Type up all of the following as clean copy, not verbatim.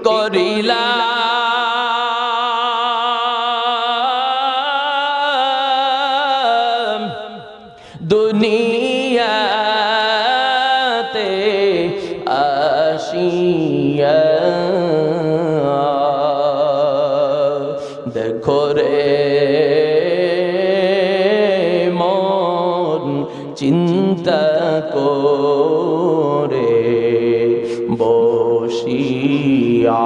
করিলাম দুনিয়াতে আসিয়া দেখো রে মন চিন্তা করে বসিয়া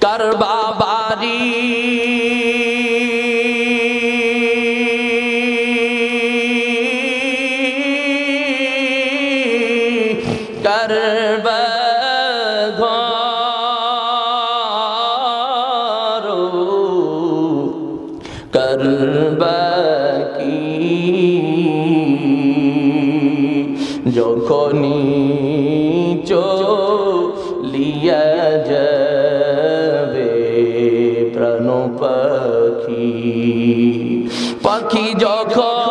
কারবা বাড়ি কারবা ঘর কারবা কি যখনই চলিয়া যাবে প্রাণ পাখি পাখি যখন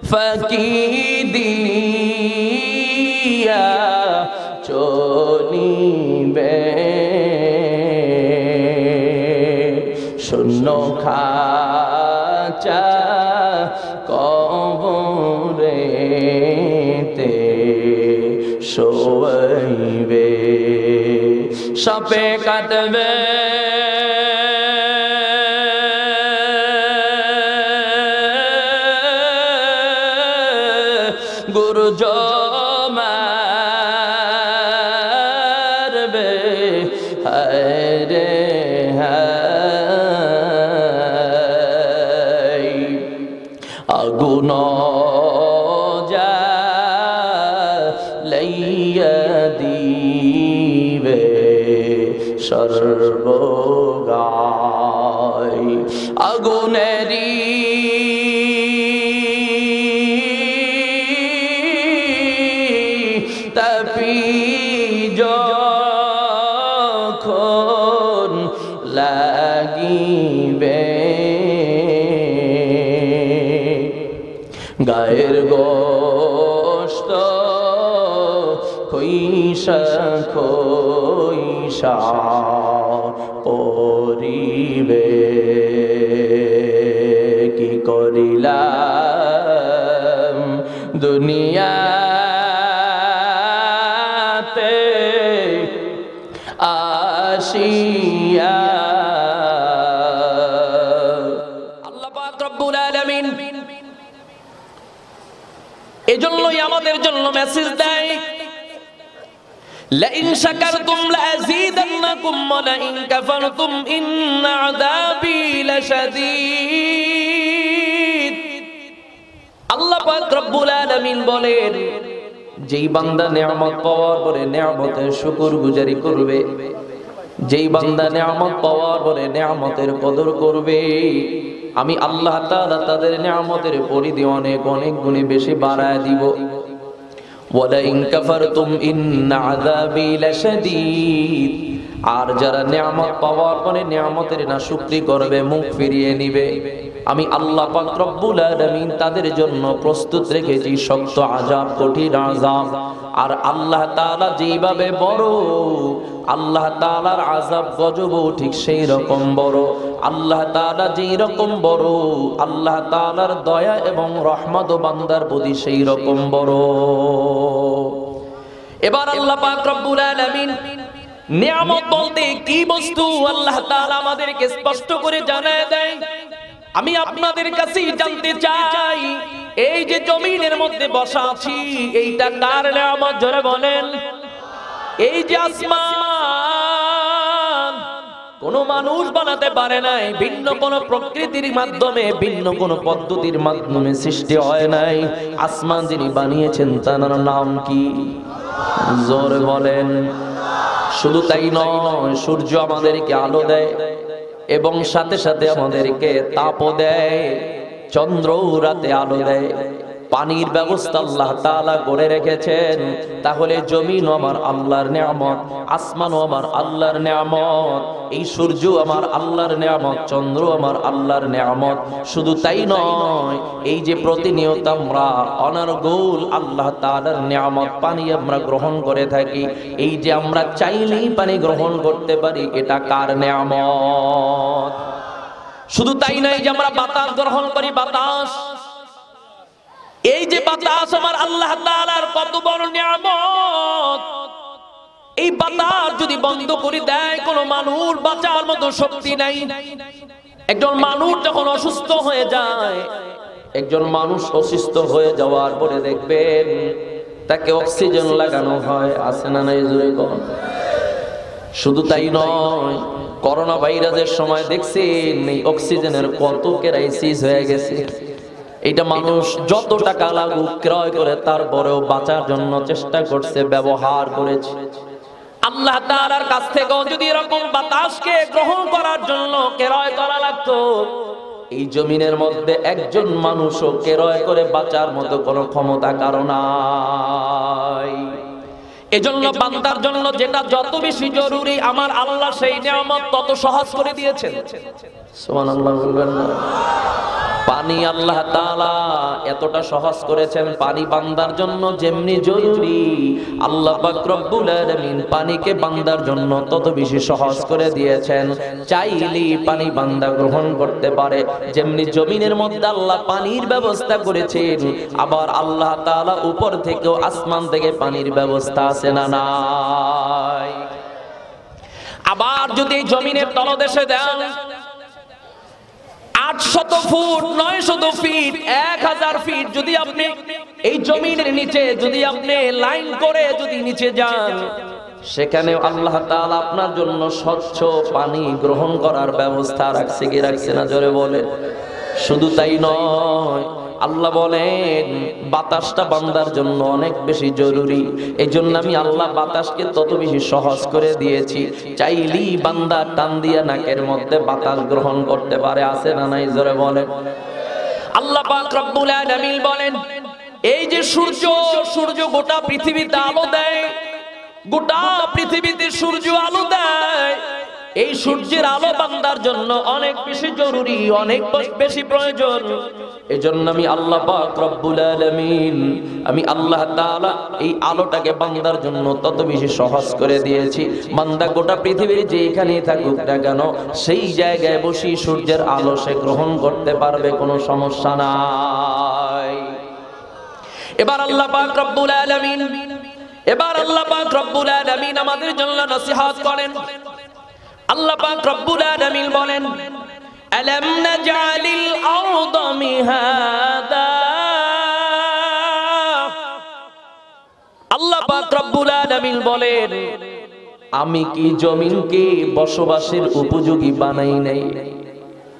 ফাঁকি দিয়া চলিবে শূন্য খাঁচা কবরেতে শোয়াইবে সাপে কাটবে গুরু মারবে হায়রে হায় আগুন জ্বালাইয়া দিবে সর্বগায় আগুনেরি তাপি যখন লাগিবে গায়ের গোশত খইসা খইসা পরিবে কি করিলাম দুনিয়াতে আসিয়া আল্লাহ পাক রব্বুল আলামিন এজন্যই আমাদের জন্য মেসেজ দেয় লাইন শাকারতুম লাযীদান্নাকুম ওয়া লাইন কাফারতুম ইন্না আযাবী লাশাদীদ আল্লাহ পাক রব্বুল আলামিন বলেন যেই বান্দা নিয়ামত পাওয়ার পরে নিয়ামতের শুকরগুজারি করবে যেই বান্দা নিয়ামত পাওয়ার পরে নিয়ামতের কদর করবে আমি আল্লাহ তাআলা তাদের নিয়ামতের পরিধি অনেক অনেক গুণে বেশি বাড়ায় দিব ওয়ালা ইন কাফারতুম ইন্না আযাবী লাশাদীদ আর যারা নিয়ামত পাওয়ার পরে নিয়ামতের নাশুকরি করবে মুখ ফিরিয়ে নিবে আমি আল্লাহ পাক রব্বুল আলামিন তাদের জন্য প্রস্তুত রেখেছি শক্ত আযাব কঠিন আযাব আর আল্লাহ তাআলা যেভাবে বড় আল্লাহ তাআলার আযাব গজব ঠিক সেই রকম বড় আল্লাহ তাআলা যেই রকম বড় আল্লাহ তাআলার দয়া এবং রহমত বান্দার প্রতি সেই রকম বড় এবার আল্লাহ পাক রব্বুল আলামিন নিয়ামত বলতে কি বস্তু আল্লাহ তাআলা আমাদেরকে স্পষ্ট করে জানায় দেয় আমি আপনাদের কাছেই জানতে চাই এই যে জমিনের মধ্যে বসা আছি এইটা কার নিয়ামত জোরে বলেন এই যে আসমান কোন মানুষ বানাতে পারে নাই ভিন্ন কোন প্রকৃতির মাধ্যমে ভিন্ন কোন পদ্ধতির মাধ্যমে সৃষ্টি হয় নাই আসমান যিনি বানিয়েছেন তার নাম কি জোরে বলেন শুধু তাই নয় সূর্য আমাদেরকে আলো দেয় এবং সাথে সাথে আমাদেরকে তাপও দেয় চন্দ্র রাতে আলো দেয় পানির ব্যবস্থা আল্লাহ তাআলা করে রেখেছেন, তাহলে জমিন আমার আল্লাহর নিয়ামত, আসমানও আমার আল্লাহর নিয়ামত, এই সূর্য আমার আল্লাহর নিয়ামত, চন্দ্র আমার আল্লাহর নিয়ামত। শুধু তাই নয়, এই যে প্রতিনিয়ত আমরা অনর্গল আল্লাহ তাআলার নিয়ামত পানি আমরা গ্রহণ করে থাকি, এই যে আমরা চাইলেই পানি গ্রহণ করতে পারি, এটা কার নিয়ামত? শুধু তাই নয় যে আমরা বাতাস গ্রহণ করি, বাতাস, এই যে বাতাস আমার আল্লাহ তাআলার কত বড় নিয়ামত। এই বাতাস যদি বন্ধ করে দেয়, কোন মানুষ বাঁচার মতো শক্তি নাই। একজন মানুষ যখন অসুস্থ হয়ে যায়, একজন মানুষ অসুস্থ হয়ে যাওয়ার পরে দেখবেন তাকে অক্সিজেন লাগানো হয়, আছে না নাই জোরে বলেন। শুধু তাই নয়, করোনা ভাইরাসের সময় দেখছেন এই অক্সিজেনের কত ক্রাইসিস হয়ে গেছে। এটা মানুষ যত টাকা লাগুক ক্রয় করে তারপরেও বাঁচার জন্য চেষ্টা করছে, ব্যবহার করেছে। আল্লাহ তাআলার কাছ থেকেও যদি এরকম বাতাসকে গ্রহণ করার জন্য ক্রয় করা লাগতো, এই জমিনের মধ্যে একজন মানুষও ক্রয় করে বাঁচার মতো কোনো ক্ষমতা কারো নাই। এজন্য বান্দার জন্য যেটা যত বেশি জরুরি, আমার আল্লাহ সেই নিয়ামত তত সহজ করে দিয়েছেন। সুবহানাল্লাহ বলবেন না? পানি আল্লাহ তাআলা এতটা সহজ করেছেন, পানি বান্দার জন্য যেমনি জরুরি, আল্লাহ পাক রব্বুল আলামিন পানিকে বান্দার জন্য তত বেশি সহজ করে দিয়েছেন। চাইলেই পানি বান্দা গ্রহণ করতে পারে। যেমনি জমিনের মধ্যে আল্লাহ পানির ব্যবস্থা করেছেন, আবার আল্লাহ তাআলা উপর থেকেও আসমান থেকে পানির ব্যবস্থা আছে না নাই? আবার যদি এই জমিনের তলদেশে দেন 800 ফুট, 900 ফিট, 1000 ফিট যদি আপনি এই জমিনের নিচে যদি আপনি লাইন করে যদি নিচে যান, সেখানে আল্লাহ তাআলা আপনার জন্য স্বচ্ছ পানি গ্রহণ করার ব্যবস্থা রাখছে কি রাখছে না জোরে বলে। শুধু তাই নয়, আল্লাহ বলেন বাতাসটা বান্দার জন্য অনেক বেশি জরুরি। এই জন্য আমি আল্লাহ বাতাসকে তত বেশি সহজ করে দিয়েছি, চাইলেই বান্দা টান দিয়া নাকের মধ্যে বাতাস গ্রহণ করতে পারে, আছে না নাই জোরে বলেন। আল্লাহ পাক রব্বুল আলামিন বলেন, এই যে সূর্য, সূর্য গোটা পৃথিবীতে আলো দেয়, গোটা পৃথিবীতে সূর্য আলো দেয়। এই সূর্যের আলো বান্দার জন্য অনেক বেশি জরুরি, অনেক বেশি প্রয়োজন। এজন্য আমি আল্লাহ পাক রব্বুল আলামিন, আমি আল্লাহ তাআলা এই আলোটাকে বান্দার জন্য তত বেশি সহজ করে দিয়েছি, বান্দা গোটা পৃথিবীর যেখানেই থাকুক না কেন সেই জায়গায় বসে সূর্যের আলো সে গ্রহণ করতে পারবে, কোনো সমস্যা নাই। এবার আল্লাহ পাক রব্বুল আলামিন, এবার আল্লাহ পাক রব্বুল আলামিন আমাদের জন্য নসিহত করেন। আল্লাহ পাক রব্বুল আলামিন বলেন, আলাম নাজআলিল আরদা মিহাদা। আল্লাহ পাক রব্বুল আলামিন বলেন, আমি কি জমিনকে বসবাসের উপযোগী বানাই নাই?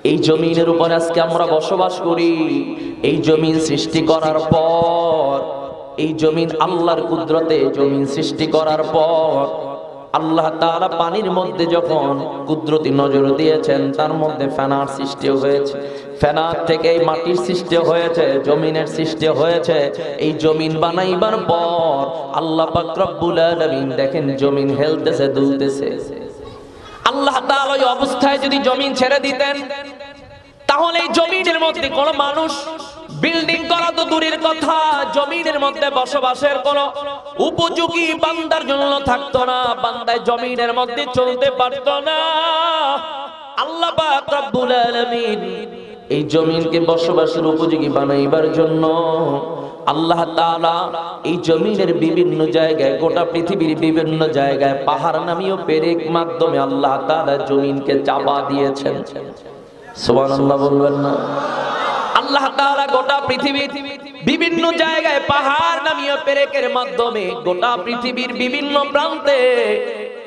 এই জমিনের উপর আজকে আমরা বসবাস করি। এই জমিন সৃষ্টি করার পর, এই জমিন আল্লাহর কুদরতে জমিন সৃষ্টি করার পর আল্লাহ তাআলা পানির মধ্যে যখন কুদরতি নজর দিয়েছেন, তার মধ্যে ফেনার সৃষ্টি হয়েছে, ফেনার থেকে এই মাটির সৃষ্টি হয়েছে, জমিনের সৃষ্টি হয়েছে। এই জমিন বানাইবার পর আল্লাহ পাক রব্বুল আলামিন দেখেন জমিন হেলতেছে, দুলতেছে। আল্লাহ তাআলা এই অবস্থায় যদি জমিন ছেড়ে দিতেন, তাহলে এই জমিনের মধ্যে কোন মানুষ বিল্ডিং করা তো দূরের কথা, জমিনের মধ্যে বসবাসের কোন উপযোগী বান্দার জন্য থাকতো না, বান্দায় জমিনের মধ্যে চলতে পারতো না। আল্লাহ পাক রব্বুল আলামিন এই জমিনকে বসবাসের উপযোগী বানাইবার জন্য আল্লাহ তাআলা এই জমিনের বিভিন্ন জায়গায়, গোটা পৃথিবীর বিভিন্ন জায়গায় পাহাড় নামীয় পেরেক মাধ্যমে আল্লাহ তাআলা জমিনকে চাপা দিয়েছেন। সুবহানাল্লাহ বলবেন না? আল্লাহ তাআলা গোটা পৃথিবীর বিভিন্ন জায়গায় পাহাড় নামীয় পেরেকের মাধ্যমে গোটা পৃথিবীর বিভিন্ন প্রান্তে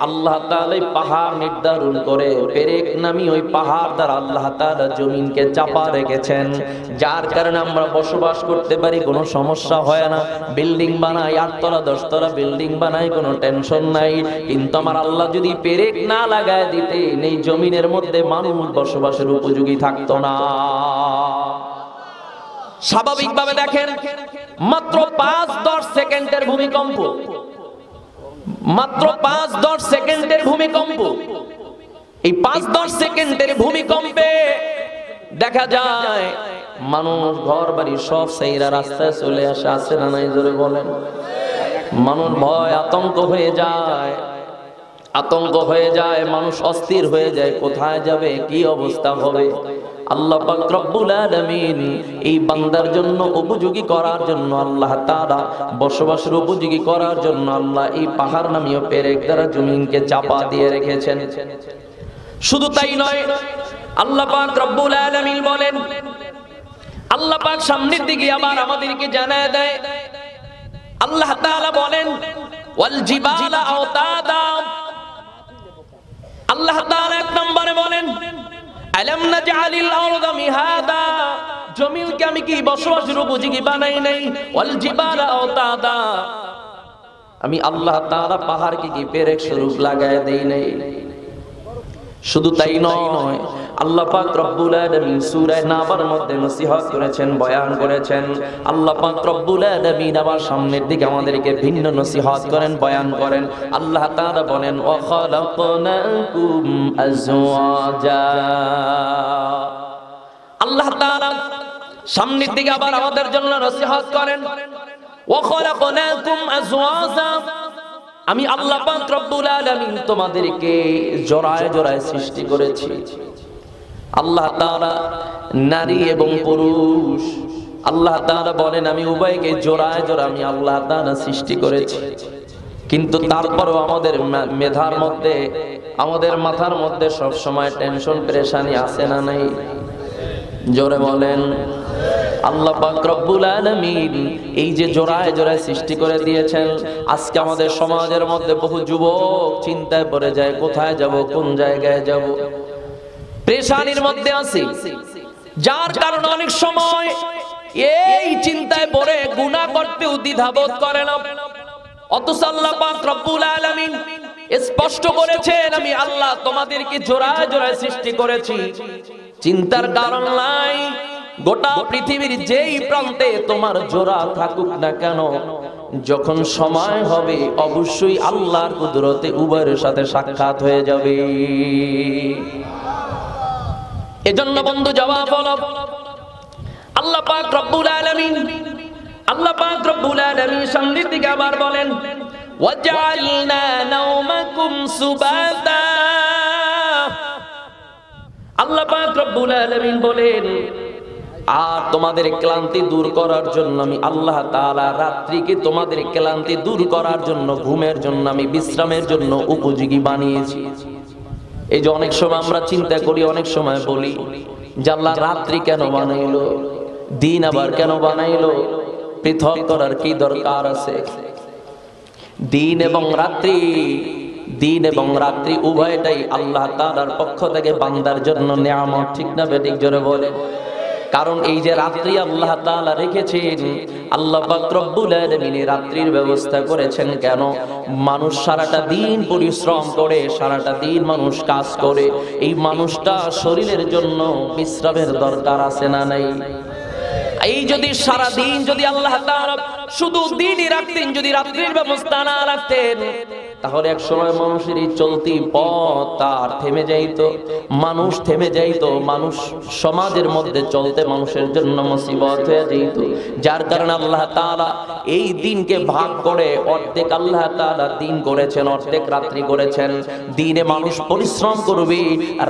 আল্লাহ তাআলা পাহাড় নির্ধারণ করে পেরেক নামী ওই পাহাড় দ্বারা আল্লাহ তাআলা জমিনকে চাপা রেখেছেন, যার কারণে আমরা বসবাস করতে পারি, কোনো সমস্যা হয় না। বিল্ডিং বানাই, 8 তলা 10 তলা বিল্ডিং বানাই, কোনো টেনশন নাই। কিন্তু আমার আল্লাহ যদি পেরেক না লাগায় দিতেন, এই জমিনের মধ্যে মানুষ বসবাসের উপযোগী থাকতো না। স্বাভাবিকভাবে দেখেন মাত্র 5-10 সেকেন্ডের ভূমিকম্প, মাত্র 5-10 সেকেন্ডের ভূমিকম্প। এই 5-10 সেকেন্ডের ভূমিকম্পে দেখা যায় মানুষ ঘর বাড়ি সব সেইরা রাস্তায় চলে আসে, আছে না নাই জোরে বলেন। মানুষ ভয় আতঙ্ক হয়ে যায়, আতঙ্ক হয়ে যায়, মানুষ অস্থির হয়ে যায়, কোথায় যাবে, কি অবস্থা হবে। আল্লাহ পাক রব্বুল আলামিন এই বান্দার জন্য উপযোগী করার জন্য, আল্লাহ তাআলা বসবাসের উপযোগী করার জন্য আল্লাহ এই পাহাড় নামীয় পেরেক দ্বারা জমিনকে চাপা দিয়ে রেখেছেন। শুধু তাই নয়, আল্লাহ পাক রব্বুল আলামিন বলেন, আল্লাহ পাক সামনের দিকে আবার আমাদেরকে জানায় দেয়, আল্লাহ তাআলা বলেন ওয়াল জিবালা আওতাদা। আল্লাহ তাআলা এক নম্বরে বলেন আলাম নাজআলিল আরদা মিহাদা, জমিনকে আমি কি বসবাসের উপযোগী বানাই নাই? ওয়াল জিবালা আওতাদা, আমি আল্লাহ তাআলা পাহাড়কে কি পেরেক স্বরূপ লাগায় দেই নাই। শুধু তাই নয়, আল্লাহ পাক রব্বুল আলামিন সূরা নাবার মধ্যে নসিহত করেছেন, বয়ান করেছেন। আল্লাহ পাক রব্বুল আলামিন আবার সামনের দিকে আমাদেরকে ভিন্ন নসিহত করেন, বয়ান করেন। আল্লাহ তাআলা বলেন ওয়া খালাকনাকুম আজওয়াজা। আল্লাহ তাআলা সামনের দিকে আবার আমাদের জন্য নসিহত করেন ওয়া খালাকনাকুম আজওয়াজা, আমি আল্লাহ পাক রব্বুল আলামিন তোমাদেরকে জোড়ায় জোড়ায় সৃষ্টি করেছি। আল্লাহ তাআলা নারী এবং পুরুষ, আল্লাহ তাআলা বলেন আমি উভয়কে জোড়ায় জোড়ায় আমি আল্লাহ তাআলা সৃষ্টি করেছি। কিন্তু তারপরেও আমাদের মেধার মধ্যে, আমাদের মাথার মধ্যে সব সময় টেনশন পেরেশানি আছে না নাই? জোরে বলেন। আল্লাহ পাক রব্বুল আলামিন এই যে জোড়ায় জোড়ায় সৃষ্টি করে দিয়েছেন, আজকে আমাদের সমাজের মধ্যে বহু যুবক চিন্তায় পড়ে যায়, কোথায় যাব, কোন জায়গায় যাব, পেরেশানির মধ্যে আছি, যার কারণে অনেক সময় এই চিন্তায় পড়ে গুনাহ করতেও দ্বিধাবোধ করে না। অথচ আল্লাহ পাক রব্বুল আলামিন স্পষ্ট করেছেন আমি আল্লাহ তোমাদেরকে জোড়ায় জোড়ায় সৃষ্টি করেছি, চিন্তার কারণ নাই। গোটা পৃথিবীর যেই প্রান্তে তোমার জোড়া থাকুক না কেন, যখন সময় হবে অবশ্যই আল্লাহর কুদরতে উভয়ের সাথে সাক্ষাৎ হয়ে যাবে। এজন্য বন্ধু জবাব হলো আল্লাহ পাক রব্বুল আলামিন, আল্লাহ পাক রব্বুল আলামিন সামনের দিকে আবার বলেন ওয়াজআলনা নাওমাকুম সুবাতা। আল্লাহ পাক রব্বুল আলামিন বলেন আর তোমাদের ক্লান্তি দূর করার জন্য আমি আল্লাহ তাআলা রাত্রিকে তোমাদের ক্লান্তি দূর করার জন্য, ঘুমের জন্য, আমি বিশ্রামের জন্য উপযোগী বানিয়েছি। এই যে অনেক সময় আমরা চিন্তা করি, অনেক সময় বলি যে আল্লাহ রাত্রি কেন বানাইলো, দিন আবার কেন বানাইলো, পৃথক করার কি দরকার আছে? দিন এবং রাত্রি, দিন এবং রাত্রি উভয়টাই আল্লাহ তাআলার পক্ষ থেকে বান্দার জন্য নিয়ামত, ঠিক না বেঠিক জোরে বলে। কারণ এই যে রাত্রি আল্লাহ তাআলা রেখেছেন, আল্লাহ পাক রব্বুল আলামিন রাত্রির ব্যবস্থা করেছেন কেন? মানুষ সারাটা দিন পরিশ্রম করে, সারাটা দিন মানুষ কাজ করে, এই মানুষটা শরীরের জন্য বিশ্রামের দরকার আছে না নাই? এই যদি সারা দিন যদি আল্লাহ তাআলা শুধু দিনই রাখতেন, যদি রাত্রির ব্যবস্থা না রাখতেন, তাহলে এক সময় মানুষের এই চলতি পথ তার থেমে যাইত, মানুষ থেমে যাইত, মানুষ সমাজের মধ্যে চলতে মানুষের জন্য মুসিবত হয়ে যাইত। যার কারণে আল্লাহ তাআলা এই দিনকে ভাগ করে অর্ধেক আল্লাহ তাআলা দিন করেছেন, অর্ধেক রাত্রি করেছেন। দিনে মানুষ পরিশ্রম করবে,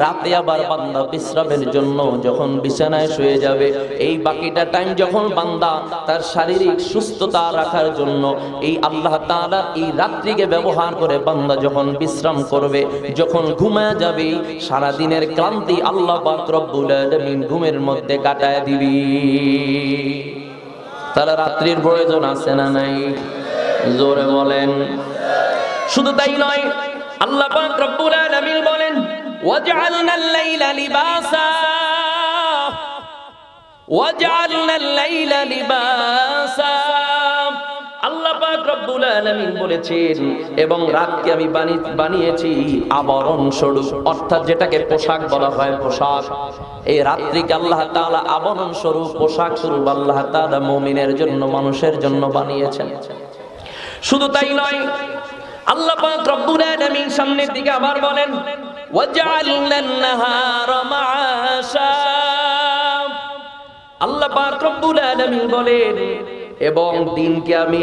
রাতে আবার বান্দা বিশ্রামের জন্য যখন বিছানায় শুয়ে যাবে, এই বাকিটা টাইম যখন বান্দা তার শারীরিক সুস্থতা রাখার জন্য এই আল্লাহ তাআলা এই রাত্রিকে ব্যবহার করে বান্দা যখন বিশ্রাম করবে, যখন ঘুমায় যাবে, সারা দিনের ক্লান্তি আল্লাহ পাক রব্বুল আলামিন ঘুমের মধ্যে কাটায় দিবি। তাহলে রাত্রির প্রয়োজন আছে না নাই? জোরে বলেন। শুধু তাই নয়, আল্লাহ পাক রব্বুল আলামিন বলেন ওয়াজআলনাল লাইলা লিবাসা, ওয়াজআলনাল লাইলা লিবাসা। আল্লাহ পাক রব্বুল আলামিন বলেছেন এবং রাতকে আমি বানিয়েছি আবরণ স্বরূপ, অর্থাৎ যেটাকে পোশাক বলা হয়, পোশাক। এই রাত্রিকে আল্লাহ তাআলা আবরণ স্বরূপ, পোশাক স্বরূপ আল্লাহ তাআলা মুমিনের জন্য, মানুষের জন্য বানিয়েছেন। শুধু তাই নয়, আল্লাহ পাক রব্বুল আলামিন সামনের দিকে আবার বলেন ওয়াজআলনান নাহারা মাআশা। আল্লাহ পাক রব্বুল আলামিন বলেন এবং দিনকে আমি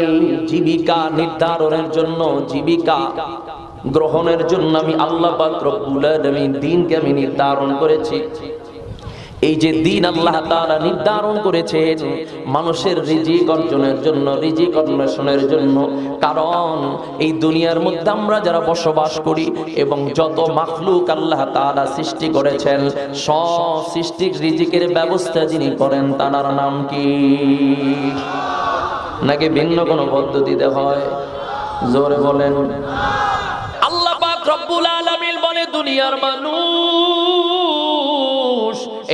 জীবিকা নির্ধারণের জন্য, জীবিকা গ্রহণের জন্য আমি আল্লাহ পাক রব্বুল আলামিন দিনকে আমি নির্ধারণ করেছি। এই যে দিন আল্লাহ তাআলা নির্ধারণ করেছেন মানুষের রিজিক অর্জনের জন্য, রিজিক অন্বেষণের জন্য। কারণ এই দুনিয়ার মধ্যে আমরা যারা বসবাস করি এবং যত মাখলুক আল্লাহ তাআলা সৃষ্টি করেছেন, সব সৃষ্টির রিজিকের ব্যবস্থা যিনি করেন তার নাম কি? নাকি ভিন্ন কোনো পদ্ধতিতে হয়? জোরে বলেন। আল্লাহ পাক রব্বুল আলামিন বলে দুনিয়ার মানুষ,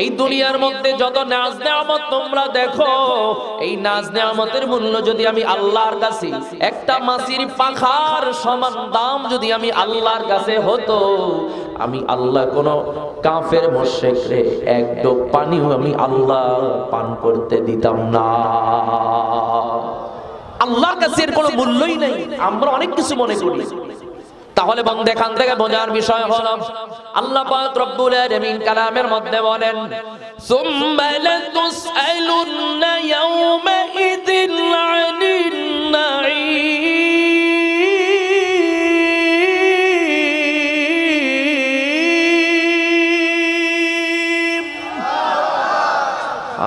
এই দুনিয়ার মধ্যে যত নাজ নেয়ামত তোমরা দেখো, এই নাজ নেয়ামতের মূল্য যদি আমি আল্লাহর কাছে একটা মাছির পাখার সমান দাম যদি আমি আল্লাহর কাছে হতো, আমি আল্লাহ কোন কাফের মুশরিকরে এক ডোব পানিও আমি আল্লাহ পান করতে দিতাম না। আল্লাহর কাছে এর কোনো মূল্যই নেই। আমরা অনেক কিছু মনে করি। তাহলে বন্ধু এখান থেকে বোঝার বিষয় হলো আল্লাহ পাক রব্বুল আলামিন কালামের মধ্যে বলেন সুম্মা লাতুসআলুন্না ইয়াওমাইযিন আনিন নাঈম।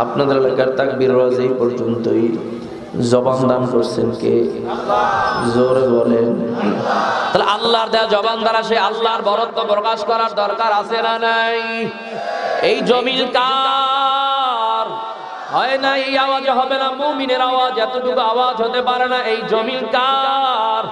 আপনাদের এলাকার তাকবীর রাজ এই পর্যন্তই। জবান দান করছেন কে? জোরে বলেন। তাহলে আল্লাহর দেয়া জবান দ্বারা সে আল্লাহর বরত্ব প্রকাশ করার দরকার আছে না নাই? এই জমিন কার? হয় না এই আওয়াজে হবে না, মুমিনের আওয়াজ এতটুকু আওয়াজ হতে পারে না। এই জমিন কার?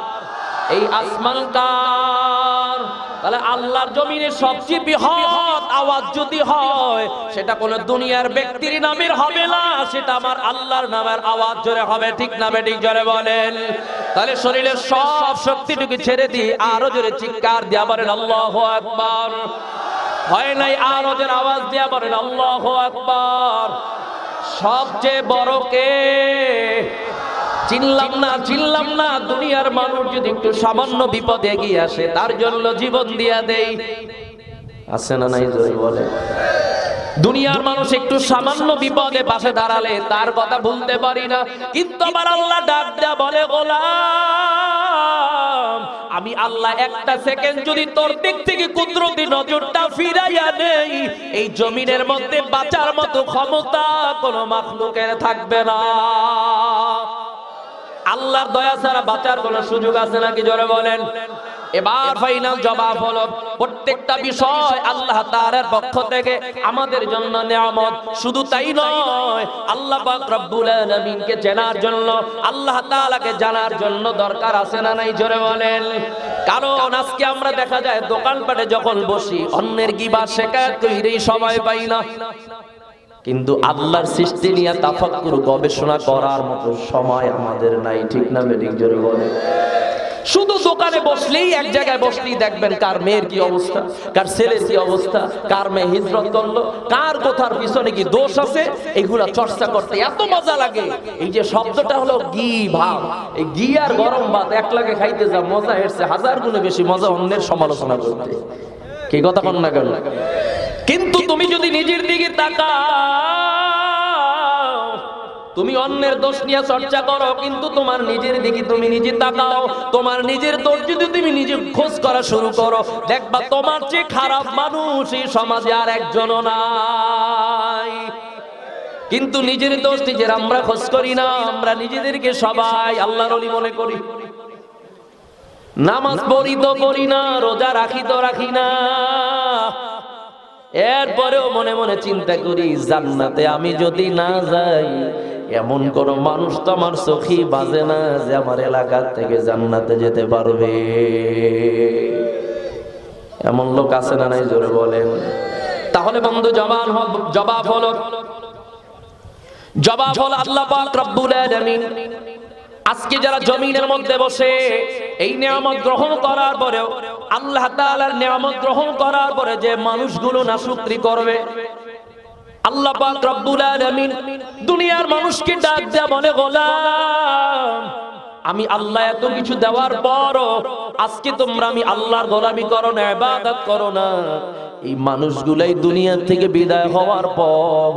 এই আসমান কার? তাহলে আল্লাহর জমিনের সবচেয়ে বৃহৎ আওয়াজ যদি হয়, সেটা কোন দুনিয়ার ব্যক্তির নামের হবে না, সেটা আমার আল্লাহর নামের আওয়াজ জোরে হবে। ঠিক না বেঠিক? জোরে বলেন। তাহলে শরীরের সব শক্তিটুকু ছেড়ে দিয়ে আরো জোরে চিৎকার দিয়া বলেন আল্লাহু আকবার। হয় নাই? আরো জোরে আওয়াজ দিয়া বলেন আল্লাহু আকবার। সবচেয়ে বড় কে? চিনলাম না। দুনিয়ার মানুষ যদি একটু সামান্য বিপদে এগিয়ে আসে, তার জন্য জীবন দিয়া দেই, আছে না নাই? জোরে বলে। দুনিয়ার মানুষ একটু সামান্য বিপদে পাশে দাঁড়ালে তার কথা ভুলতে পারি না, কিন্তু আমার আল্লাহ ডাক দেয়া বলে গোলাম, আমি আল্লাহ একটা সেকেন্ড যদি তোর দিক থেকে কুদরতি নজরটা ফিরাইয়া নেই, এই জমিনের মধ্যে বাঁচার মতো ক্ষমতা কোন মাখলুকের থাকবে না। আল্লাহর দয়া ছাড়া বাঁচার কোন সুযোগ আছে নাকি? জোরে বলেন। এবার ফাইনাল জবাব হলো প্রত্যেকটা বিষয় আল্লাহ তাআলার পক্ষ থেকে আমাদের জন্য নিয়ামত। শুধু তাই নয়, আল্লাহ পাক রব্বুল আলামিনকে জানার জন্য, আল্লাহ তাআলাকে জানার জন্য দরকার আছে না নাই? জোরে বলেন। কারণ আজকে আমরা দেখা যায় দোকানপাটে যখন বসি, অন্যের গিবত শিকায়ত কইরেই সময় পাই না, কিন্তু আল্লাহর সৃষ্টি নিয়ে তাফাক্কুর গবেষণা করার মতো সময় আমাদের নাই। ঠিক না বেঠিক? জোরে বলে। শুধু দোকানে বসলেই, এক জায়গায় বসলেই দেখবেন কার মেয়ের কি অবস্থা, কার ছেলের কি অবস্থা, কার মেয়ে হিজরত করলো, কার কোথার পিছনে কি দোষ আছে, এগুলা চর্চা করতে এত মজা লাগে। এই যে শব্দটা হলো ঘি ভাব, এই ঘি আর গরম ভাত এক লাগে খাইতে যা মজা, এসছে হাজার গুণে বেশি মজা অন্যের সমালোচনা করতে। কি কথা বল না কেন? কিন্তু তুমি যদি নিজের দিকে তাকাও, তুমি অন্যের দোষ নিয়ে চর্চা করো, কিন্তু তোমার নিজের দিকে তুমি নিজে তাকাও, তোমার নিজের দোষ যদি তুমি নিজে খোঁজ করা শুরু করো, দেখবা তোমার চেয়ে খারাপ মানুষ এই সমাজে আর একজনও নাই। কিন্তু নিজের দোষ নিজের আমরা খোঁজ করি না, আমরা নিজেদেরকে সবাই আল্লাহর ওলি মনে করি। নামাজ পড়ি তো পড়ি না, রোজা রাখি তো রাখি না, এরপরেও মনে মনে চিন্তা করি জান্নাতে আমি যদি না যাই, এমন কোন মানুষ তো আমার চোখে বাজে না যে আমার এলাকার থেকে জান্নাতে যেতে পারবে। এমন লোক আছে না নাই? জোরে বলেন। তাহলে বন্ধু জবাব হলো আল্লাহ পাক রব্বুল আলামিন আজকে যারা জমিনের মধ্যে বসে এই নিয়ামত গ্রহণ করার পরেও আল্লাহ তাআলার নিয়ামত গ্রহণ করার পরে যে মানুষগুলো নাশুকরি করবে, আল্লাহ পাক রব্বুল আলামিন দুনিয়ার মানুষকে ডাক দেয়া বলে, গোলাম আমি আল্লাহ এত কিছু দেওয়ার পরও আজকে তোমরা আমি আল্লাহর গোলামি করো না, ইবাদত করো না। এই মানুষগুলাই দুনিয়া থেকে বিদায় হওয়ার পর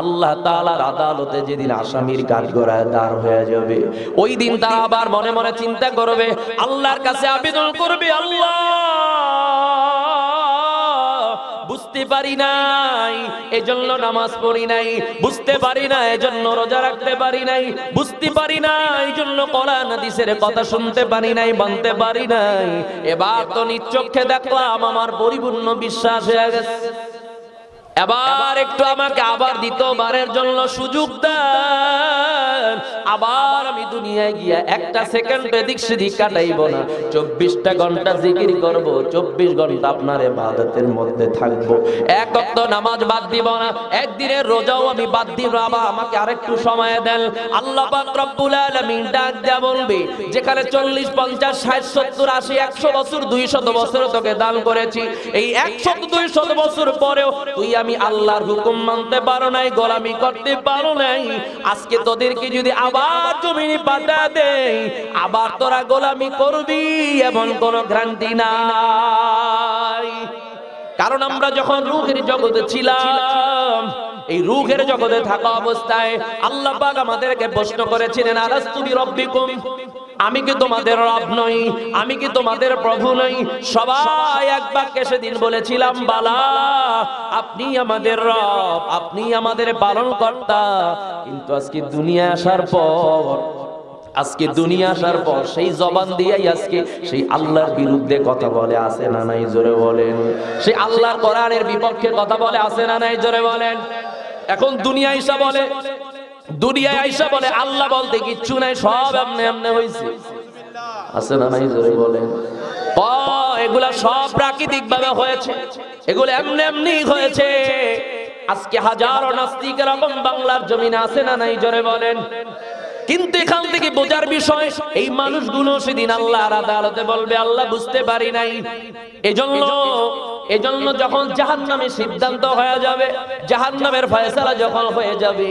আল্লাহ তাআলার আদালতে যেদিন আসামির কাঠগড়ায় দাঁড় হয়ে যাবে, ওই দিন তারা আবার মনে মনে চিন্তা করবে, আল্লাহর কাছে আবেদন করবে, আল্লাহ বুঝতে পারি নাই এজন্য নামাজ পড়ি নাই, বুঝতে পারি না এজন্য রোজা রাখতে পারি নাই, বুঝতে পারি না এজন্য কোরআন হাদিসের কথা শুনতে পারি নাই, মানতে পারি নাই। এবার তো নিচক্ষে দেখলাম আমার পরিপূর্ণ বিশ্বাস হয়ে গেছে, এবার একটু আমাকে আবার দ্বিতীয়বারের জন্য সুযোগ দেন, আবার আমি দুনিয়ায় গিয়া একটা সেকেন্ড এদিক সেদিক কাটাইব না, 24টা ঘন্টা জিকির করব, 24 ঘন্টা আপনার ইবাদতের মধ্যে থাকব, এক ওয়াক্ত নামাজ বাদ দিব না, একদিনের রোজাও আমি বাদ দিব না, আবার আমাকে আরেকটু সময় দেন। আল্লাহ পাক রব্বুল আলামিন ডাক দেয়া বলবে, যেখানে 40, 50, 60, 70, 80, 100 বছর 200 বছর তোকে দান করেছি, এই 100, 200 বছর পরেও তুই আমি আল্লাহর হুকুম মানতে পারো নাই, গোলামি করতে পারো নাই। আজকে তোদেরকে যদি আবার জমিনে পাঠা দেই, আবার তোরা গোলামি করবি এমন কোনো গ্যারান্টি নাই। কারণ আমরা যখন রূহের জগতে ছিলাম, এই রূহের জগতে থাকা অবস্থায় আল্লাহ পাক আমাদেরকে প্রশ্ন করেছিলেন, আলাস্তু বিরাব্বিকুম, আমি কি তোমাদের রব নই, আমি কি তোমাদের প্রভু নই? সবাই এক বাক্যে সেদিন বলেছিলাম, বালা, আপনি আমাদের রব, আপনি আমাদের পালনকর্তা। কিন্তু আজকে দুনিয়া আসার পর সেই জবান দিয়েই আজকে সেই আল্লাহর বিরুদ্ধে কথা বলে, আছে না নাই জোরে বলেন? সেই আল্লাহর কোরআনের বিপক্ষে কথা বলে, আছে না নাই জোরে বলেন? এখন দুনিয়া আইসা বলে আল্লাহ বলতে কিচ্ছু নাই, সব এমনি এমনি হইছে, আছে না নাই জোরে বলেন? এগুলা সব প্রাকৃতিক ভাবে হয়েছে, এগুলো এমনি এমনি হয়েছে। আজকে হাজারো নাস্তিক এরকম বাংলার জমিনে, আছে না নাই জোরে বলেন? কিন্তু এখান থেকে বোঝার বিষয়, এই মানুষগুলো সেদিন আল্লাহর আদালতে বলবে, আল্লাহ বুঝতে পারি নাই। এজন্য যখন জাহান্নামের সিদ্ধান্ত হয়ে যাবে, জাহান্নামের ফয়সালা যখন হয়ে যাবে,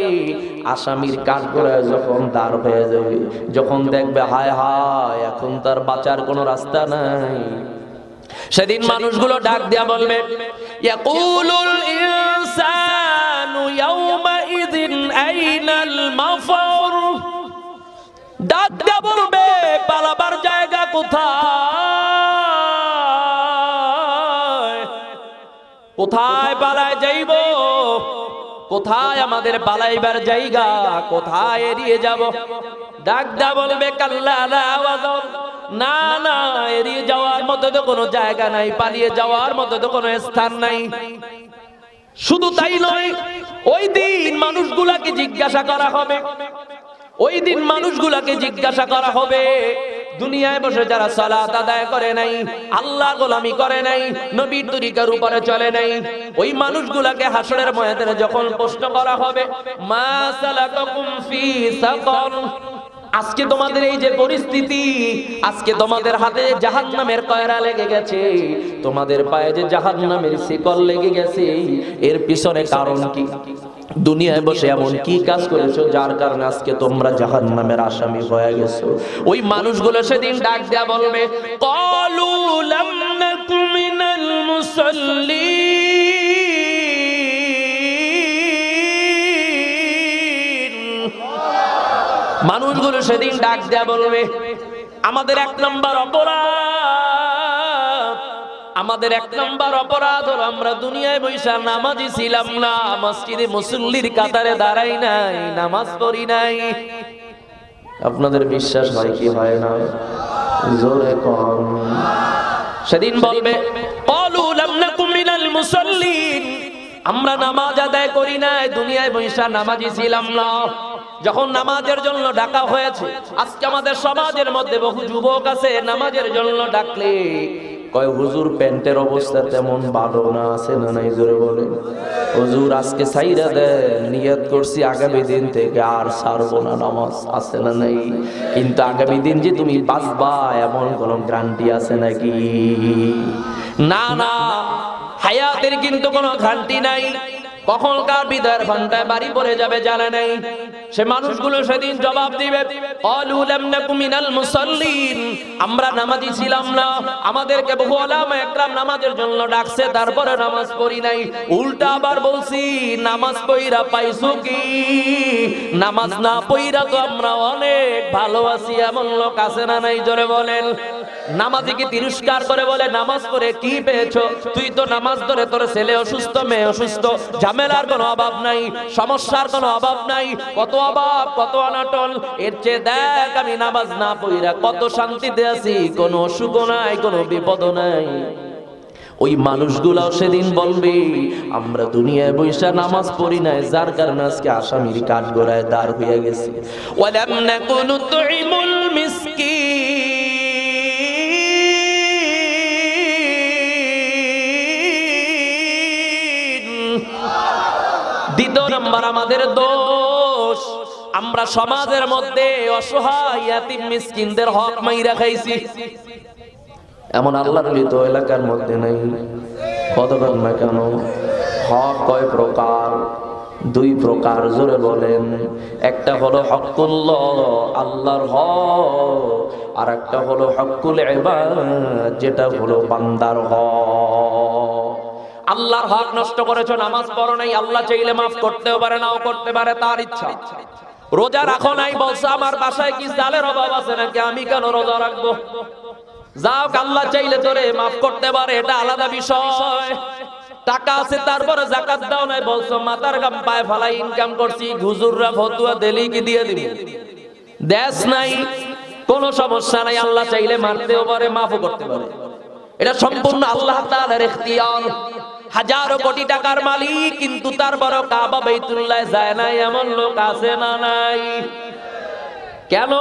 আসামির কাঠগড়ায় যখন দাঁড় হয়ে যাবে, যখন দেখবে হায় হায় এখন তার বাঁচার কোনো রাস্তা নাই, সেদিন মানুষগুলো ডাক দেয়া বলবে, ইয়াকুলুল ইনসানু ইয়াউমাইযিন আইনাল মাফার, ডাক দেয়া বলবে পালাবার জায়গা কোথায়, কোথায় পালায় যাইব, কোথায় আমাদের পালাইবার জায়গা, কোথায় এড়িয়ে যাব? ডাক দেয়া বলবে, কাল্লা লা ওয়াযার, না না, এড়িয়ে যাওয়ার মতো তো কোনো জায়গা নাই, পালিয়ে যাওয়ার মতো তো কোনো স্থান নাই। শুধু তাই নয়, ওই দিন মানুষগুলাকে জিজ্ঞাসা করা হবে, ওই দিন মানুষগুলাকে জিজ্ঞাসা করা হবে, দুনিয়ায় বসে যারা সালাত আদায় করে নাই, আল্লাহ গোলামি করে নাই, নবীর তরিকার উপরে চলে নাই, ওই মানুষগুলাকে হাসরের ময়দানে যখন প্রশ্ন করা হবে, মা সালাকাকুম ফি সাকার, আজকে তোমাদের এই যে পরিস্থিতি, আজকে তোমাদের হাতে জাহান্নামের কয়রা লেগে গেছে, তোমাদের পায়ে যে জাহান্নামের শিকল লেগে গেছে, এর পিছনে কারণ কি? দুনিয়ায় বসে এমন কি কাজ করেছো যার কারণে আজকে তোমরা জাহান্নামের আসামি হয়ে গেছো? ওই মানুষগুলো সেদিন ডাক দেয়া বলবে, ক্বালু লাম নাকু মিনাল মুসাল্লিন, মানুষগুলো সেদিন ডাক দেয়া বলবে, আমাদের এক নম্বর অপরাধ হলো আমরা দুনিয়ায় বৈশা নামাজি ছিলাম না, মসজিদে মুসল্লির কাতারে দাঁড়াই নাই, নামাজ পড়ি নাই। আপনাদের বিশ্বাস হয় কি হয় না? জোরে কম। সেদিন বলবে, ক্বালু লাম নাকু মিনাল মুসাল্লিন, আমরা নামাজ আদায় করি নাই, দুনিয়ায় বৈশা নামাজি ছিলাম না। যখন নামাজের জন্য ডাকা হয়েছে, আজকে আমাদের সমাজের মধ্যে বহু যুবক আছে, নামাজের জন্য ডাকলে কয় হুজুর প্যান্টের অবস্থা তেমন ভালো না, আছে না নাই জোরে বলেন। হুজুর আজকে ছাইরা দেন, নিয়ত করছি আগামী দিন থেকে আর ছাড়বো না নামাজ, আছে না নাই? কিন্তু আগামী দিন যে তুমি বাঁচবা এমন কোন গ্যারান্টি আছে নাকি? না না, হায়াতের কিন্তু কোনো গ্যারান্টি নাই। কখন কার বিদায়ের ঘন্টায় বাড়ি পড়ে যাবে জানা নেই। সে মানুষগুলো সেদিন জবাব দিবে, ক্বালু লাম নাকু মিনাল মুসাল্লিন, আমরা নামাজি ছিলাম না। আমাদেরকে বহু উলামা একরাম নামাজের জন্য ডাকছে, তারপরে নামাজ পড়ি নাই। উল্টা আবার বলছি, নামাজ পড়িরা পাইছো কি? নামাজ না পড়িরা তো আমরা অনেক ভালো আছি, এমন লোক আছে না নাই জোরে বলেন। নামাজিকে তিরস্কার করে বলে, নামাজ পড়ে কি পেয়েছো? তুই তো নামাজ ধরে তোর ছেলে অসুস্থ, মেয়ে অসুস্থ, ঝামেলার কোনো অভাব নাই, সমস্যার কোনো অভাব নাই, কত অভাব কত অনটন। এর চেয়ে দেখ আমি নামাজ না পড়িরা কত শান্তিতে আছি, কোনো অসুখ নাই, কোনো বিপদ নাই। ওই মানুষগুলাও সেদিন বলবে, আমরা দুনিয়ায় বৈশা নামাজ পড়ি নাই, যার কারণে আজকে আসামির কাঠগড়ায় দাঁড় হয়ে গেছে। ওয়ালাম নাকুনু তুইমুল মিসকিন, দ্বিতীয় নাম্বার আমাদের দোষ, আমরা সমাজের মধ্যে অসহায় ইয়াতিম মিসকিনদের হক মাইরা খাইছি। এমন আল্লাহর তো এলাকার মধ্যে নাই। কতক্ষণ না কেন? হক কয় প্রকার? দুই প্রকার, জোরে বলেন। একটা হলো হকুল্লাহ, আল্লাহর হক, আর একটা হলো হকুল ইবাদ, যেটা হলো বান্দার হক। আল্লাহর হক নষ্ট করেছো, নামাজ পড়ো নাই, আল্লাহ চাইলে মাফ করতেও পারে, নাও করতে পারে, তার ইচ্ছা। রোজা রাখো নাই, বলছো আমার বাসায় কি চালের অভাব আছে নাকি, আমি কেন রোজা রাখবো? যাও, আল্লাহ চাইলে তোরে মাফ করতে পারে, এটা আলাদা বিষয়। টাকা আছে তারপরে যাকাত দাও নাই, বলছো মাথার গাম পায়ে ফালাই ইনকাম করছি, হুজুররা ফতুয়া দিলেই কি দিয়ে দিবি? দেশ নাই, কোনো সমস্যা নাই, আল্লাহ চাইলে মারতেও পারে, মাফও করতে পারে। এটা সম্পূর্ণ আল্লাহ তাআলার ইখতিয়ার। হাজারো কোটি টাকার মালিক, কিন্তু তারপরও কাবা বাইতুল্লাহ যায় না, এমন লোক আছে না নাই? কেন?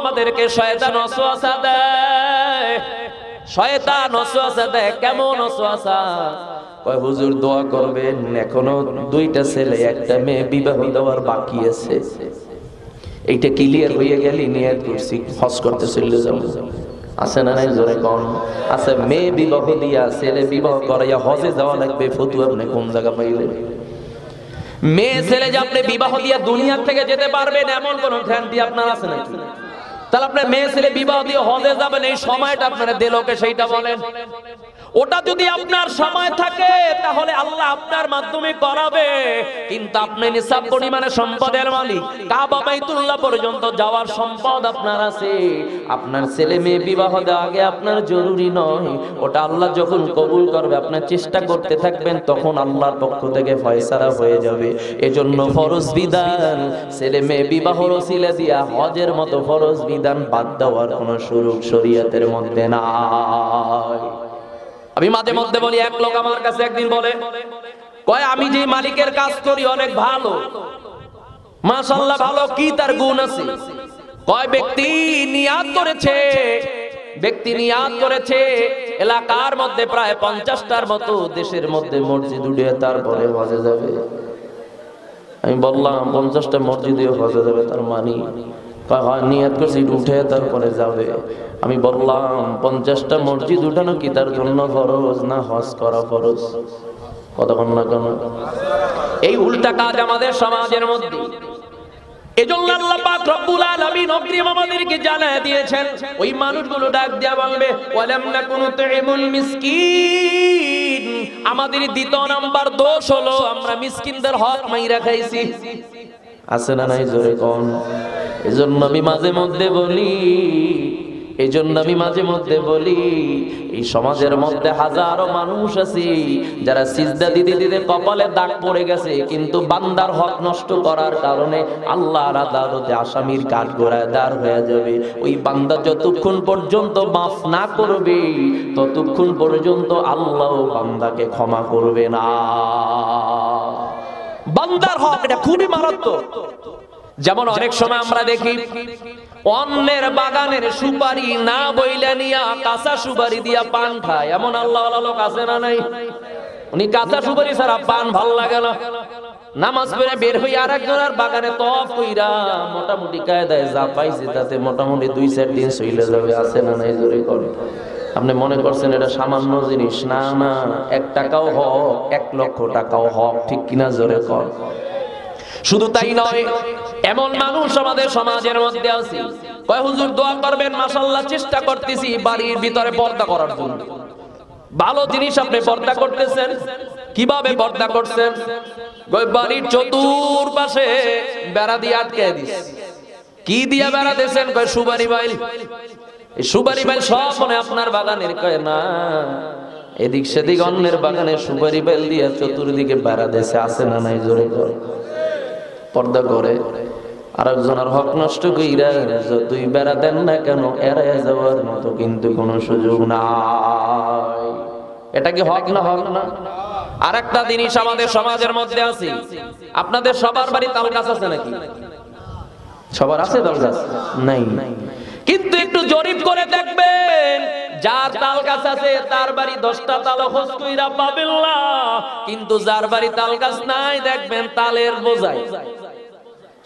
আমাদেরকে শয়তান ওয়াসওয়াসা দেয়, শয়তান ওয়াসওয়াসা দেয়। কেমন ওয়াসওয়াসা? কয় হুজুর দোয়া করবেন, এখনো দুইটা ছেলে একটা মেয়ে বিবাহ দেওয়ার বাকি আছে, এইটা ক্লিয়ার হয়ে গেলি নিয়ত করছি হজ করতে চলে যাব। আছে না নাই জোরে কোন? আছে। মেয়ে বিবাহ দিয়া ছেলে বিবাহ করাইয়া হজে যাওয়া লাগবে, ফতুয়া আপনি কোন জায়গা পাইলেন? মেয়ে ছেলে যে আপনি বিবাহ দিয়া দুনিয়ার থেকে যেতে পারবেন এমন কোন গ্যারান্টি আপনার আছে নাকি? তাহলে আপনার মেয়ে ছেলে বিবাহ দিয়ে হজে যাবেন, এই সময়টা আপনারা দিলকে সেইটা বলেন। ওটা যদি আপনার সময় থাকে তাহলে আল্লাহ আপনার মাধ্যমে করাবে, কিন্তু আপনি নিসাব পরিমাণে সম্পদের মালিক, কাবা বাইতুল্লাহ পর্যন্ত যাওয়ার সম্পদ আপনার আছে। আপনার ছেলে মেয়ে বিবাহ দেওয়া আগে আপনার জরুরি নয়, ওটা আল্লাহ যখন কবুল করবে আপনার চেষ্টা করতে থাকবেন, তখন আল্লাহর পক্ষ থেকে ফয়সালা হয়ে যাবে। এজন্য ফরজ বিধান ছেলে মেয়ে বিবাহর ওসিলা দিয়া হজের মতো ফরজ বিধান বাদ দেওয়ার কোনো সুযোগ শরীয়তের মধ্যে নাই। আমি মাঝে মধ্যে বলি, এক লোক আমার কাছে একদিন বলে, কয় আমি যে মালিকের কাজ করি অনেক ভালো, মাশাআল্লাহ ভালো, কি তার গুণ আছে? কয় ব্যক্তি নিয়াত করেছে এলাকার মধ্যে প্রায় 50টার মতো দেশের মধ্যে মসজিদ উঠিয়ে তারপরে হজে যাবে। আমি বললাম 50টা মসজিদে হজে যাবে, তার মানে? নিয়ত করছি উঠে তারপরে যাবে। আমি বললাম 50টা মসজিদ উঠানো কি তার জন্য ফরজ, না হজ করা ফরজ? কতক্ষণ না কেন? এই উল্টা কাজ আমাদের সমাজের মধ্যে। এজন্য আল্লাহ পাক রব্বুল আলামিন অগ্রিম আমাদেরকে জানায় দিয়েছেন, ওই মানুষগুলো ডাক দিয়া বলবে, ওয়ালাম নাকুনু তুইমুল মিসকিন। আমাদের দ্বিতীয় নাম্বার দোষ হলো আমরা মিসকিনদের হক মাইরা খাইছি। আছে না নাই জোরে কোন? এজন্য আমি মাঝে মধ্যে বলি, এই সমাজের মধ্যে হাজারো মানুষ আছে যারা সিজদা দিতে দিতে কপালে দাগ পড়ে গেছে, কিন্তু বান্দার হক নষ্ট করার কারণে আল্লাহর আদালতে আসামির কাঠগড়ায় দাঁড় হয়ে যাবে। ওই বান্দা যতক্ষণ পর্যন্ত মাফ না করবে ততক্ষণ পর্যন্ত আল্লাহ বান্দাকে ক্ষমা করবে না। বান্দার হক এটা খুবই মারাত্মক। যেমন অনেক সময় আমরা দেখি অন্যের বাগানের সুপারি না বইলা নিয়া কাঁচা সুপারি দিয়া পান খায়, এমন আল্লাহ ওয়ালা লোক আছে না নাই? উনি কাঁচা সুপারি ছাড়া পান ভাল লাগে না, নামাজ পড়ে বের হই আরেকজনের বাগানে তফ কইরা মোটামুটি কায়দায় যা পাইছে তাতে মোটামুটি 2-4 দিন চলে যাবে, আছে না নাই? জোরে করে। আপনি মনে করছেন এটা সামান্য জিনিস? না না, 1 টাকাও হক, 1 লক্ষ টাকাও হক, ঠিক কিনা? জোরে কর। শুধু তাই নয়, এমন মানুষ আমাদের সমাজের মধ্যে আছে, কয় হুজুর দোয়া করবেন, মাশাআল্লাহ চেষ্টা করতেছি বাড়ির ভিতরে পর্দা করার জন্য। ভালো জিনিস আপনি পর্দা করতেছেন, কিভাবে পর্দা করছেন? কয় বাড়ির চতুর্পাশে বেড়া দিয়ে আটকে দিস। কি দিয়া বেড়া দিয়েছেন? কয় সুপারি বাইল। এই সুপারি বাইল সব মনে আপনার বাগানের? কয় না, এদিক সেদিক অন্যের বাগানে সুপারি বাইল দিয়া চতুর্দিকে বেড়া দিয়েছে, আছে না নাই? জোরে করে। পর্দা করে আরেকজনের হক নষ্ট কইরা যতই বেড়া দেন না কেন এড়ায় যাওয়ার মতো কিন্তু কোনো সুযোগ নাই। এটা কি হক না? হক না? আরেকটা জিনিস আমাদের সমাজের মধ্যে আছে, আপনাদের সবার বাড়ি তাল গাছ আছে নাকি? সবার আছে তাল গাছ? নাই। কিন্তু একটু জরিপ করে দেখবেন, যার তাল গাছ আছে তার বাড়ি 10টা তাল খোঁজ কইরা পাবেন না, কিন্তু যার বাড়ি তাল গাছ নাই দেখবেন তালের বোঝাই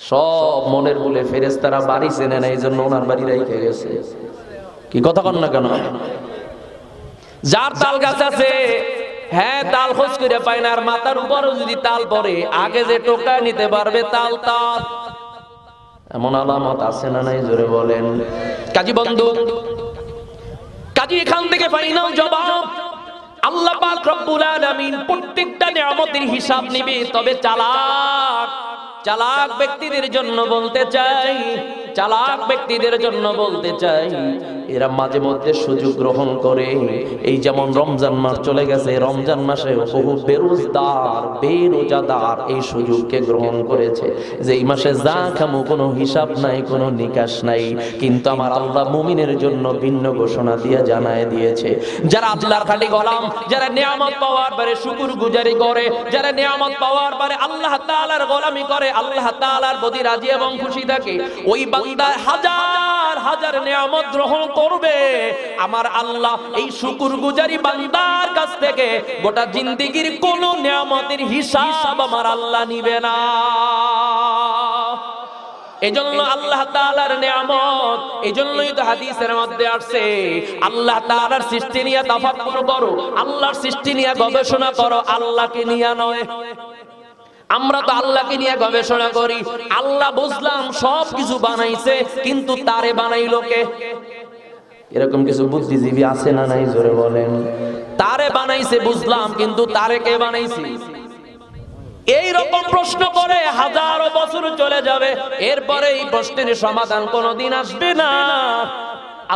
সব মনের বলে ফেরেশতারা বাড়ি চেনে না, এই জন্য ওনার বাড়ি রেখে গেছে। কি কথা কন না কেন? যার তাল গাছ আছে, হ্যাঁ তাল খোঁজ করে পায় না, আর মাথার উপরও যদি তাল পড়ে আগে যে টোকায় নিতে পারবে তাল তার, এমন আলামত আছে না নাই? জোরে বলেন। কাজী বন্ধু, কাজী এখান থেকে পাই না জবাব। আল্লাহ পাক রব্বুল আলামিন প্রত্যেকটা নিয়ামতের হিসাব নিবে, তবে চালাক ব্যক্তিদের জন্য বলতে চাই, চালাক ব্যক্তিদের জন্য বলতে চাই, এরা মাঝে মধ্যে সুযোগ গ্রহণ করে। এই যেমন রমজান মাস চলে গেছে, রমজান মাসে বহু বেরোজাদার এই সুযোগকে গ্রহণ করেছে যে এই মাসে যা খামু কোনো হিসাব নাই, কোনো নিকাশ নাই, কিন্তু আমার আল্লাহ মুমিনের জন্য ভিন্ন ঘোষণা দিয়ে জানায় দিয়েছে, যারা আল্লাহর খালি গোলাম, যারা নিয়ামত পাওয়ার পরে শুকরগুজারি করে, যারা নিয়ামত পাওয়ার পরে আল্লাহ তাআলার গোলামি করে, আল্লাহ তাআলার প্রতি রাজি এবং খুশি থাকে, ওই বান্দা হাজার হাজার নিয়ামত গ্রহণ করবে। আমার আল্লাহ এই শুকরগুজারি বান্দার কাছ থেকে গোটা জিন্দেগীর কোন নিয়ামতের হিসাব আমার আল্লাহ নিবে না। এজন্য আল্লাহ তাআলার নিয়ামত, এজন্যই তো হাদিসের মধ্যে আসছে আল্লাহ তাআলার সৃষ্টি নিয়ে তাফাক্কুর করো, আল্লাহর সৃষ্টি নিয়ে গবেষণা করো, আল্লাহকে নিয়ে নয়। আমরা তো আল্লাহকে নিয়ে গবেষণা করি, আল্লাহ বুঝলাম সব কিছু বানাইছে, কিন্তু তারে বানাইলো কে? এরকম কিছু বুদ্ধিজীবী আছে না নাই? জোরে বলেন। তারে বানাইছে বুঝলাম, কিন্তু তারে কে বানাইছে? এই রকম প্রশ্ন করে হাজারো বছর চলে যাবে, এরপরে এই প্রশ্নের সমাধান কোনোদিন আসবে না।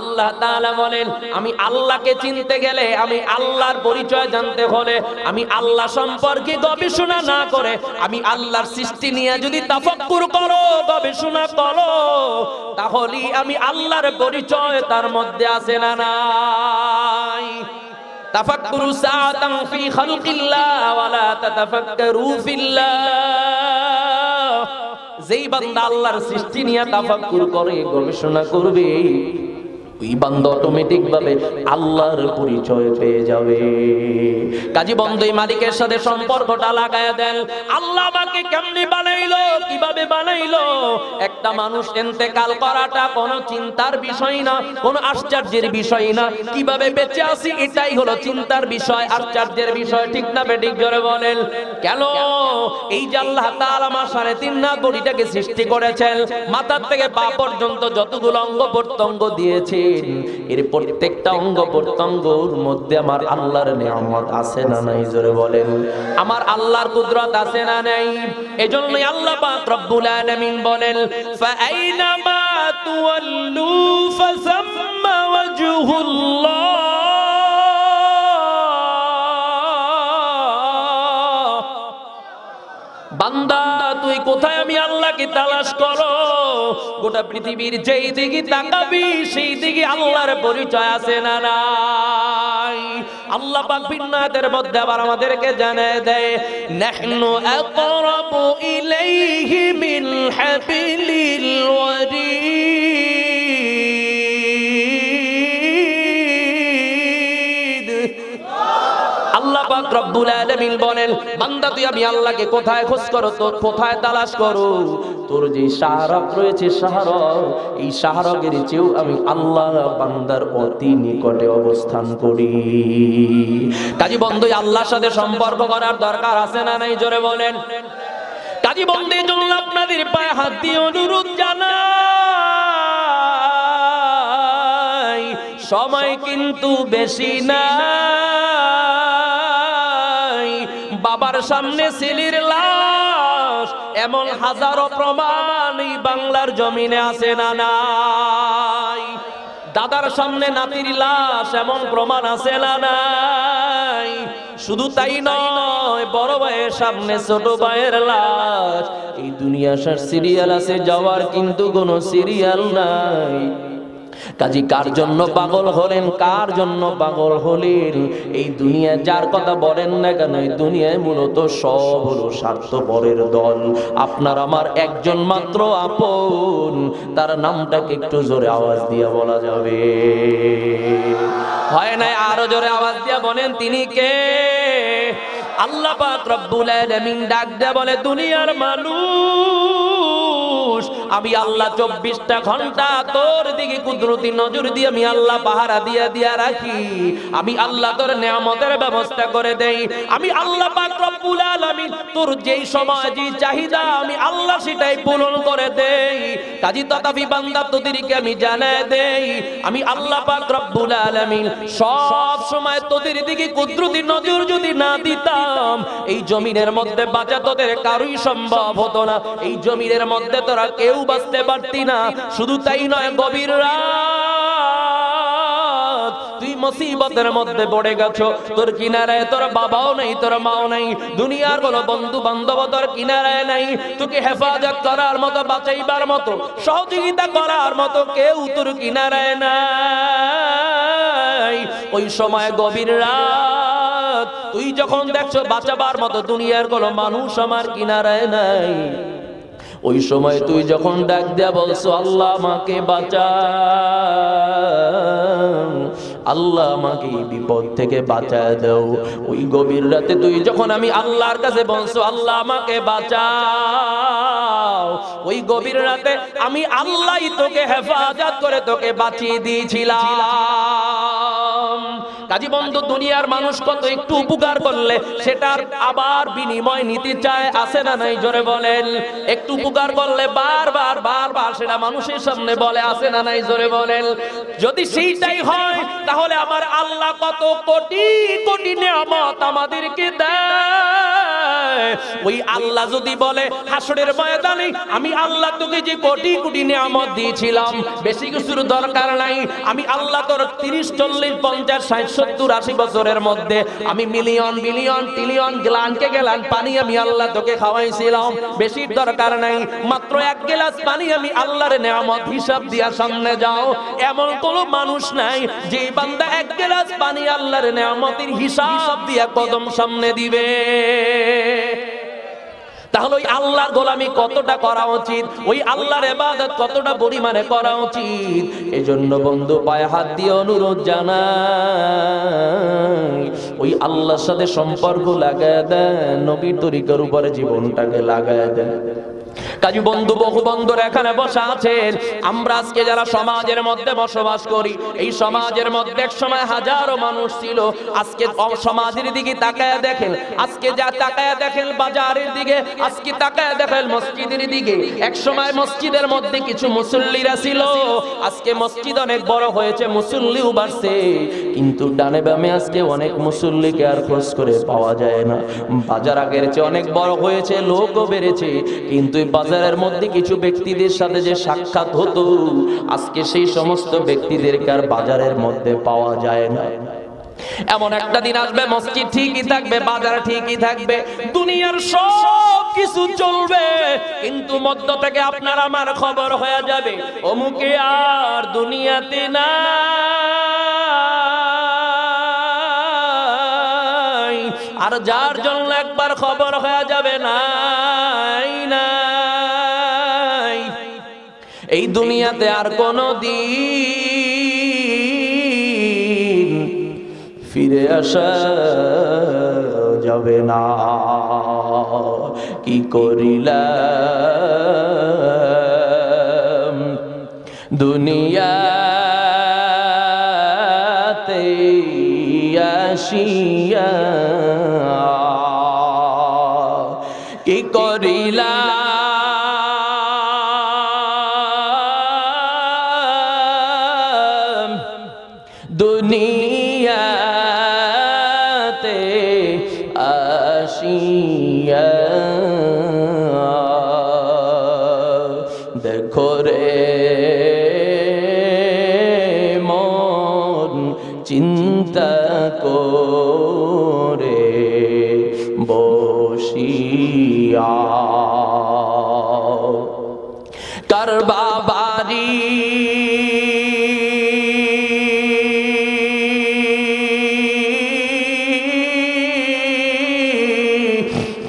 আল্লাহ তাআলা বলেন, আমি আল্লাহকে চিনতে গেলে, আমি আল্লাহর পরিচয় জানতে হলে, আমি আল্লাহ সম্পর্কে গবেষণা না করে, আমি আল্লাহর সৃষ্টি নিয়ে যদি তাফাক্কুর করো, গবেষণা করো, তাহলে আমি আল্লাহর পরিচয় তার মধ্যে আছে না নাই? তাফাক্কুরু সাআতান ফি খালকিল্লাহ ওয়া লা তাতাফাক্কারু ফিল্লাহ। যেই বান্দা আল্লাহর সৃষ্টি নিয়ে তাফাক্কুর করে, গবেষণা করবে, ওই বান্দা অটোমেটিক ভাবে আল্লাহর পরিচয় পেয়ে যাবে। কাজী বন্ধু মালিকের সাথে সম্পর্কটা লাগায় দেন। আল্লাহ আমাকে কেমনে বানাইলো, কিভাবে বানাইলো? একটা মানুষ ইন্তেকাল করাটা কোনো চিন্তার বিষয় না, কোনো আশ্চর্যের বিষয় না। কিভাবে বেঁচে আছি এটাই হলো চিন্তার বিষয়, আশ্চর্যের বিষয়, ঠিক না বেঠিক? জোরে বলেন। কেন? এই যে আল্লাহ তাআলা আমার 3.5 না বডিটাকে সৃষ্টি করেছেন, মাথার থেকে পা পর্যন্ত যতগুলো অঙ্গ প্রত্যঙ্গ দিয়েছে, এর প্রত্যেকটা অঙ্গ প্রত্যঙ্গের মধ্যে আমার আল্লাহর নিয়ামত আছে না নাই? জোরে বলেন। আমার আল্লাহর কুদরত আছে না নাই? এজন্যই আল্লাহ পাক রব্বুল আলামিন বলেন, ফাআইনামা তুওয়াল্লু ফাসাম্মা ওয়াজহুল্লাহ। বান্দা তুই কোথায় আমি আল্লাহকে তালাশ করো, গোটা পৃথিবীর যেই দিকে তাকাবি সেই দিকে আল্লাহর পরিচয় আছে না নাই? আল্লাহ পাক বিন্নাতের মধ্যে আবার আমাদেরকে জানায় দেয়, নাহনু আকরাবু ইলাইহি মিন হাবিলিল ওয়ারিদ। আল্লাহ পাক রব্বুল আলামিন বলেন, বান্দা তুই আমি আল্লাহকে কোথায় খোঁজ করো, তোর কোথায় তালাশ করো? তোর যে শাহরগ রয়েছে, শাহরগ, এই শাহরগের চেয়েও আমি আল্লাহ বান্দার অতি নিকটে অবস্থান করি। কাজী বন্ধু, আল্লাহর সাথে সম্পর্ক করার দরকার আছে না নাই? জোরে বলেন। কাজী বন্ধু, জন্য আপনাদের পায়ে হাত দিয়ে অনুরোধ জানাই, সময় কিন্তু বেশি না। বাবার সামনে ছেলের লাশ, এমন হাজারো প্রমাণ এই বাংলার জমিনে আছে না নাই? দাদার সামনে নাতির লাশ, এমন প্রমাণ আছে না নাই? শুধু তাই নয়, বড় ভাইয়ের সামনে ছোট ভাইয়ের লাশ। এই দুনিয়া সার সিরিয়াল আছে, যাওয়ার কিন্তু কোনো সিরিয়াল নাই। কাজী কার জন্য পাগল হলেন, কার জন্য পাগল হলেন? এই দুনিয়া যার কথা বলেন না কেন, এই দুনিয়ায় মূলত সব হলো স্বার্থপরের দল। আপনার আমার একজন মাত্র আপন, তার নামটাকে একটু জোরে আওয়াজ দিয়ে বলা যাবে? হয় না? আরো জোরে আওয়াজ দিয়ে বলেন, তিনি কে? আল্লাহ পাক রব্বুল আলামিন ডাক দেয়া বলে, দুনিয়ার মানুষ, আমি আল্লাহ 24টা ঘন্টা তোর দিকে কুদরতি নজর দিয়ে আমি আল্লাহ পাহারা দিয়া রাখি। আমি আল্লাহ তোর নিয়ামতের ব্যবস্থা করে দেই। আমি আল্লাহ পাক রব্বুল আলামিন তোর যেই সময় যে চাহিদা আমি আল্লাহ সেটাই পূরণ করে দেই। কাজী তথাপি বান্দা তোদেরকে আমি জানায় দেই, আমি আল্লাহ পাক রব্বুল আলামিন সব সময় তোদের দিকে কুদরতি নজর যদি না দিতাম, এই জমিনের মধ্যে বাঁচা তোদের কারোই সম্ভব হতো না। এই জমিনের মধ্যে তোরা কেউ বাঁচতে পারতি না। শুধু তাই নয়, গভীর রাত তুই মুসিবতের মধ্যে পড়ে গেছো, তোর কিনারায় তোর বাবাও নাই, তোর মাও নাই, দুনিয়ার কোনো বন্ধু বান্ধব তোর কিনারায় নাই, তোকে হেফাজত করার মতো, বাঁচাইবার মতো, সহযোগিতা করার মতো কেউ তোর কিনারায় নাই। ওই সময় গভীর রাত তুই যখন দেখছো বাঁচাবার মতো দুনিয়ার কোনো মানুষ আমার কিনারায় নাই, ওই সময় তুই যখন ডাক দেয়া বলছো, আল্লাহ আমাকে বাঁচাও, আল্লাহ আমাকে এই বিপদ থেকে বাঁচায় দাও। ওই গভীর রাতে তুই যখন আমি আল্লাহর কাছে বলছো, আল্লাহ আমাকে বাঁচাও, ওই গভীর রাতে আমি আল্লাহই তোকে হেফাজত করে তোকে বাঁচিয়ে দিয়েছিলাম। কাজী বন্ধু, দুনিয়ার মানুষ কত একটু উপকার করলে সেটার আবার বিনিময় নিতে চায়, আছে না নাই? জোরে বলেন। একটু উপকার করলে বারবার সেটা মানুষের সামনে বলে, আছে না নাই? জোরে বলেন। যদি সেইটাই হয়, তাহলে আমার আল্লাহ কত কোটি কোটি নিয়ামত আমাদেরকে দেয়। ওই আল্লাহ যদি বলে হাসরের ময়দানে, আমি আল্লাহ তোকে যে কোটি কোটি নিয়ামত দিয়েছিলাম, বেশি কিছুর দরকার নাই, আমি আল্লাহ তোর 30, 40, 50, 60, 70, 80 বছরের মধ্যে আমি মিলিয়ন বিলিয়ন ট্রিলিয়ন গ্লানকে গেলান পানি আমি আল্লাহ তোকে খাওয়াইছিলাম, বেশির দরকার নাই, মাত্র 1 গ্লাস পানি আমি আল্লাহর নিয়ামত হিসাব দিয়া সামনে যাও। এমন কোন মানুষ নাই যে বান্দা 1 গ্লাস পানি আল্লাহর নিয়ামতের হিসাব দিয়া কদম সামনে দিবে। তাহলে ওই আল্লাহর গোলামি কতটা করা উচিত, ওই আল্লাহর ইবাদত কতটা পরিমাণে করা উচিত। এজন্য বন্ধু পায়ে হাত দিয়ে অনুরোধ জানাই, ওই আল্লাহর সাথে সম্পর্ক লাগায় দেন, নবীর তরিকার উপরে জীবনটাকে লাগায় দেন। কাজী বন্ধু, বহু বন্ধুরা এখানে বসা আছেন, আমরা আজকে যারা সমাজের মধ্যে বসবাস করি, এই সমাজের মধ্যে এক সময় হাজারো মানুষ ছিল, আজকে সমাজের দিকে তাকায় দেখেন, আজকে যা তাকায় দেখেন বাজারের দিকে, আজকে তাকায় দেখেন মসজিদের দিকে। এক সময় মসজিদের মধ্যে কিছু মুসল্লিরা ছিল, আজকে মসজিদ অনেক বড় হয়েছে, মুসল্লিও বাড়ছে, কিন্তু ডানে বামে আজকে অনেক মুসল্লিকে আর খোঁজ করে পাওয়া যায় না। বাজার আগের চেয়ে অনেক বড় হয়েছে, লোকও বেড়েছে, কিন্তু বাজারের মধ্যে কিছু ব্যক্তিদের সাথে যে সাক্ষাৎ হতো, আজকে সেই সমস্ত ব্যক্তিদেরকে আর বাজারের মধ্যে পাওয়া যায় না। এমন একটা দিন আসবে মসজিদ ঠিকই থাকবে, বাজার ঠিকই থাকবে, দুনিয়ার সব কিছু চলবে, কিন্তু মধ্য থেকে আপনার আমার খবর হয়ে যাবে অমুকে আর দুনিয়াতে নাই। আর যার জন্য একবার খবর হয়ে যাবে নাই নাই, এই দুনিয়াতে আর কোনো দিন ফিরে আসা যাবে না। কি করিলাম দুনিয়াতে আসিয়া, কি করিলাম দুনিয়াতে আসিয়া। দেখো রে মন চিন্তা করে বসিয়া, কার বাবারি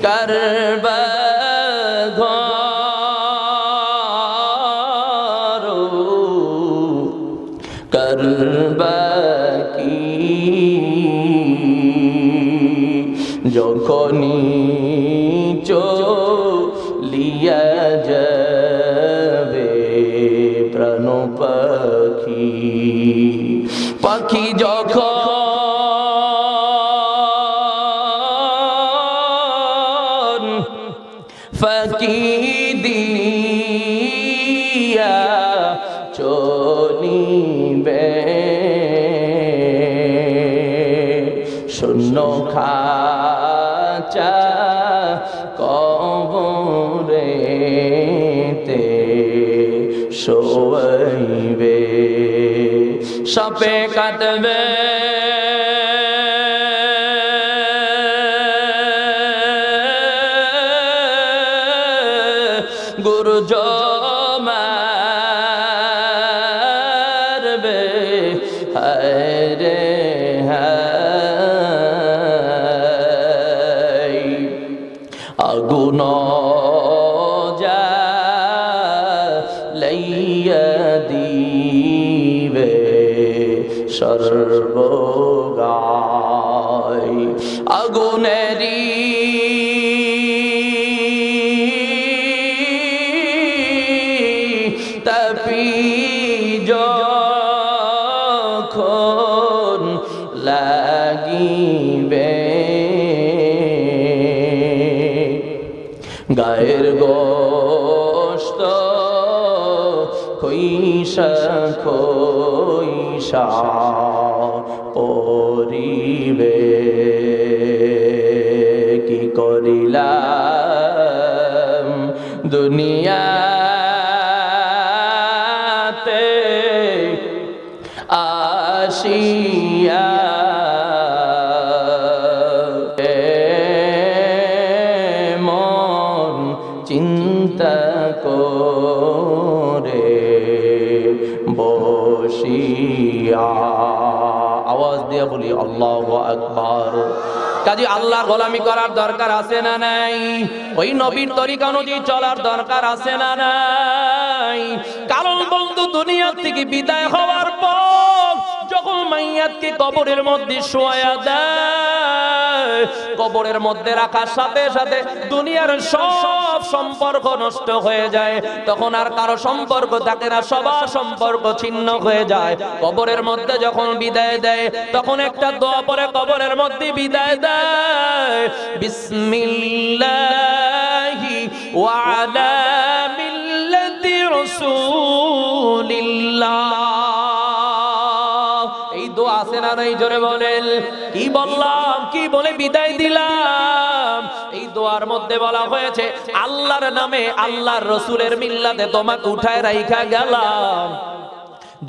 করবা ঘর, করবা কি যখনই চলিয়া যাবে প্রাণ পাখি, পাখি যখন ফাঁকি দিয়া চলিবে শূন্য খাঁচা কবরেতে শোয়াইবে, সাপে কাটবে গুরু মারবে, হায়রে হায় আগুন জ্বালাইয়া দিবে সর্বগায়, আগুনেরি তাপি যখন লাগিবে গায়ের গোশত খইসা খইসা পরিবে, কি করিলাম দুনিয়াতে আসিয়া, মন চিন্তা করে বসিয়া। আওয়াজ দিয়ে বলি আল্লাহু আকবার। কাজী আল্লাহর গোলামি করার দরকার আছে না নাই? ওই নবীর তরিকা অনুযায়ী চলার দরকার আছে না নাই? কারণ বন্ধু দুনিয়া থেকে বিদায় হওয়ার পর যখন মাইয়াতকে কবরের মধ্যে শোয়া দেয়, কবরের মধ্যে রাখার সাথে সাথে দুনিয়ার সব সম্পর্ক নষ্ট হয়ে যায়, তখন আর কারো সম্পর্ক থাকে না, সবার সম্পর্ক ছিন্ন হয়ে যায়। কবরের মধ্যে যখন বিদায় দেয় তখন একটা দোয়া পড়ে কবরের মধ্যে বিদায় দেয়, বিসমিল্লাহি ওয়া আলা মিল্লাতি রাসূলিল্লাহ। এই দোয়া আছে না নাই? জোরে বলেন। কি বললাম, কি বলে বিদায় দিলাম? এই দোয়ার মধ্যে বলা হয়েছে আল্লাহর নামে আল্লাহর রাসূলের মিল্লাতে তোমাকে উঠায় রাইখা গেলাম,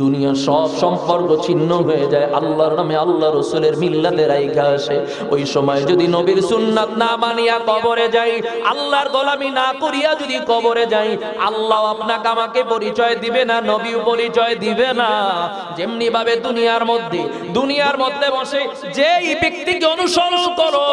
দুনিয়ার সব সম্পর্ক ছিন্ন হয়ে যায়, আল্লাহর নামে আল্লাহ রসুলের মিল্লাতে রাইখা আসে। ওই সময় যদি নবীর সুন্নাত না মানিয়া কবরে যাই, আল্লাহর গোলামি না করিয়া যদি কবরে যাই, আল্লাহ আপনাকে আমাকে পরিচয় দিবে না, নবীও পরিচয় দিবে না। যেমনি ভাবে দুনিয়ার মধ্যে বসে যেই ব্যক্তিকে অনুসরণ করো,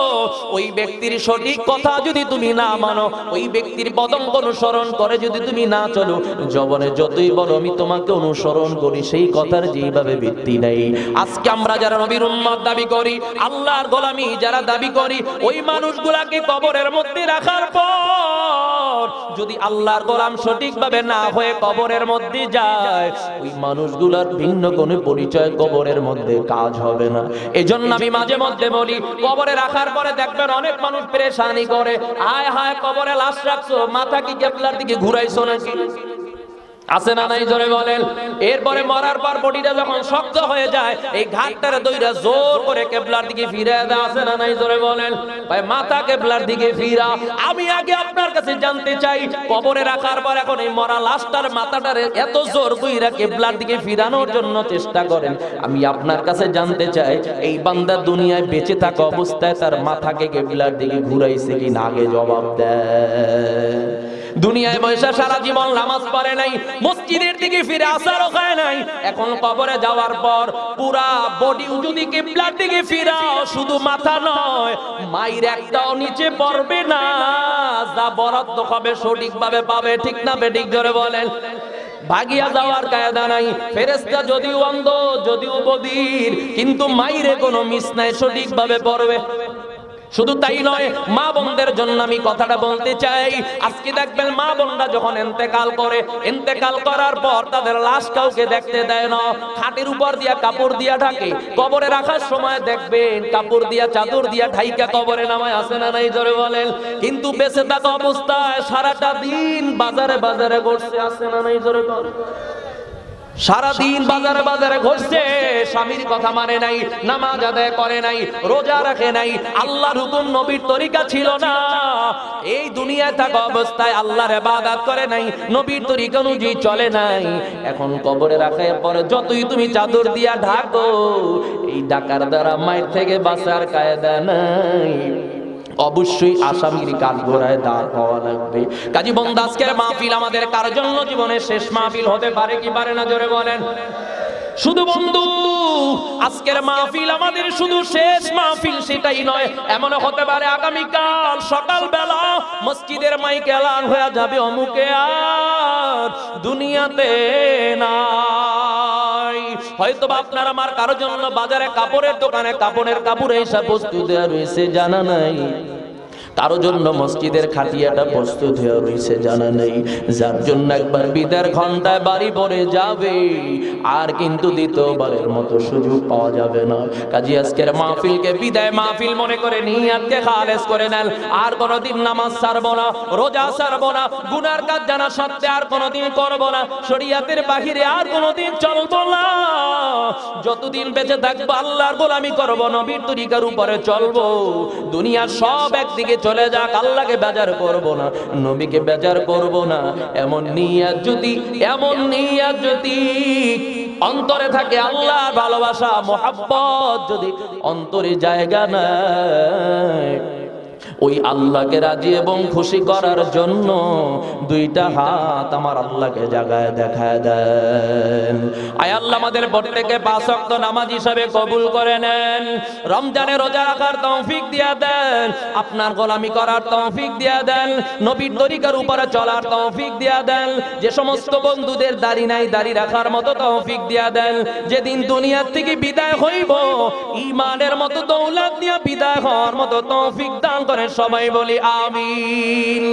ওই ব্যক্তির সঠিক কথা যদি তুমি না মানো, ওই ব্যক্তির পদঙ্ক অনুসরণ করে যদি তুমি না চলো, জবনে যতই বলো আমি তোমাকে অনুসরণ করি, সেই কথার যেভাবে ভিত্তি নেই। আজকে আমরা যারা নবীর উম্মত দাবি করি, আল্লাহর গোলামি যারা দাবি করি, ওই মানুষগুলাকে কবরের মধ্যে রাখার পর যদি আল্লাহর গোলাম সঠিকভাবে না হয়ে কবরের মধ্যে যায়, ওই মানুষগুলার ভিন্ন কোনো পরিচয় কবরের মধ্যে কাজ হবে না। এজন্য আমি মাঝে মধ্যে বলি, কবরে রাখার পরে দেখবেন অনেক মানুষ পেরেশানি করে, হায় হায় কবরে লাশ রাখছো, মাথা কি কিবলার দিকে ঘুরাইছো নাকি? আছে না নাই জোরে বলেন। এরপরে মরার পর বডিটা যখন শক্ত হয়ে যায়, এই ঘাটটারে দইরা জোর করে কিবলার দিকে ফিরিয়ে দেয়, আছে না নাই জোরে বলেন। ভাই মাথা কিবলার দিকে ফিরা। আমি আগে আপনার কাছে জানতে চাই, কবরে রাখার পর এখন এই মরা লাশটার মাথাটারে এত জোর কইরা কিবলার দিকে ফিরানোর জন্য চেষ্টা করেন, আমি আপনার কাছে জানতে চাই, এই বান্দা দুনিয়ায় বেঁচে থাকা অবস্থায় তার মাথাকে কিবলার দিকে ঘুরাইছে কি না? আগে জবাব দেয়। দুনিয়ায় বসে সারা জীবন নামাজ পড়ে নাই, মসজিদের দিকে ফিরে আসারও খায় নাই, এখন কবরে যাওয়ার পর পুরা বডি যদি কিবলার দিকে ফিরাও, শুধু মাথা নয়, মায়ের একটাও নিচে পড়বে না, যা বরাদ্দ হবে সঠিকভাবে পাবে। ঠিক না বেঠিক জোরে বলেন। ভাগিয়া যাওয়ার কায়দা নাই। ফেরেশতা যদিও অন্ধ, যদিও বধির, কিন্তু মাইরে কোনো মিস নাই, সঠিকভাবে পড়বে। শুধু তাই নয়, মা বোনদের জন্য আমি কথাটা বলতে চাই। আজকে দেখবেন মা বোনরা যখন ইন্তেকাল করার পর তাদের লাশ কাউকে দেখতে দেয় না, খাটের উপর দিয়া কাপড় দিয়া ঢাকে। কবরে রাখার সময় দেখবেন কাপড় দিয়া চাদর দিয়া ঢাইকা কবরে নামায়, আছে না নাই জোরে বলেন। কিন্তু বেঁচে থাকা অবস্থায় সারাটা দিন বাজারে বাজারে ঘুরছে, আছে না নাই জোরে বলেন। সারাদিন বাজারে বাজারে ঘুরছে, স্বামীর কথা মানে নাই, নামাজ আদায় করে নাই, রোজা রাখে নাই, আল্লাহর হুকুম নবীর তরিকা ছিল না। এই দুনিয়ায় থাকা অবস্থায় আল্লাহর ইবাদত করে নাই, নবীর তরিকা অনুযায়ী চলে নাই। এখন কবরে রাখার পরে যতই তুমি চাদর দিয়া ঢাকো, এই ঢাকার দ্বারা মায়ের থেকে বাঁচার কায়দা নাই। অবশ্যই আসামির কাঠগড়ায় দাঁড় হওয়া লাগবে। কাজী বন্ধু, আজকের মাহফিল আমাদের কার জন্য জীবনের শেষ মাহফিল হতে পারে কি পারে না? জোরে বলেন। শুধু বন্ধু, আজকের মাহফিল আমাদের শুধু শেষ মাহফিল সেটাই নয়, এমন হতে পারে আগামীকাল সকালবেলা মসজিদের মাইকে এলান হয়ে যাবে, অমুকে আর দুনিয়াতে নাই। হয়তো আপনার আমার কারোর জন্য বাজারে কাপড়ের দোকানে কাপড় এইসব বস্তু দেওয়া রয়েছে, জানা নাই। কারো জন্য মসজিদের খাটিয়াটা প্রস্তুত হয়ে রয়েছে, জানা নেই। যার জন্য একবার বিদায়ের ঘন্টায় বাড়ি পড়ে যাবে, আর কিন্তু দ্বিতীয়বারের মতো সুযোগ পাওয়া যাবে না। কাজী আজকের মাহফিলকে বিদায় মাহফিল মনে করে নিয়াতকে খালেস করে নেন। আর কোনোদিন নামাজ ছাড়বো না, রোজা ছাড়বো না, গুনার কাজ জানা সত্ত্বে আর কোনোদিন করবো না, শরীয়তের বাহিরে আর কোনোদিন চলবো না। যতদিন বেঁচে থাকবো আল্লাহর গোলামি করবো, নবীর তরিকার উপরে চলবো। দুনিয়ার সব একদিকে চলে যাক, আল্লাহকে বেজার করব না, নবীকে বেজার করব না, এমন নিয়ত যদি অন্তরে থাকে, আল্লাহর ভালোবাসা মোহাব্বত যদি অন্তরে জায়গা নেয়, ওই আল্লাহকে রাজি এবং খুশি করার জন্য দুইটা হাত আমার আল্লাহকে জাগায় দেখায় দেন। আয় আল্লাহ আমাদের প্রত্যেককে 5 ওয়াক্ত নামাজ হিসাবে কবুল করে নেন। রমজানে রোজা রাখার তৌফিক দিয়া দেন, আপনার গোলামি করার তৌফিক দিয়া দেন, নবীর তরিকার উপরে চলার তৌফিক দিয়া দেন। যে সমস্ত বন্ধুদের দাড়ি নাই, দাড়ি রাখার মতো তৌফিক দিয়া দেন। যেদিন দুনিয়া থেকে বিদায় হইব, ঈমানের মতো দৌলত নিয়ে বিদায় হওয়ার মতো তৌফিক দান করেন। সবাই বলি আমিন।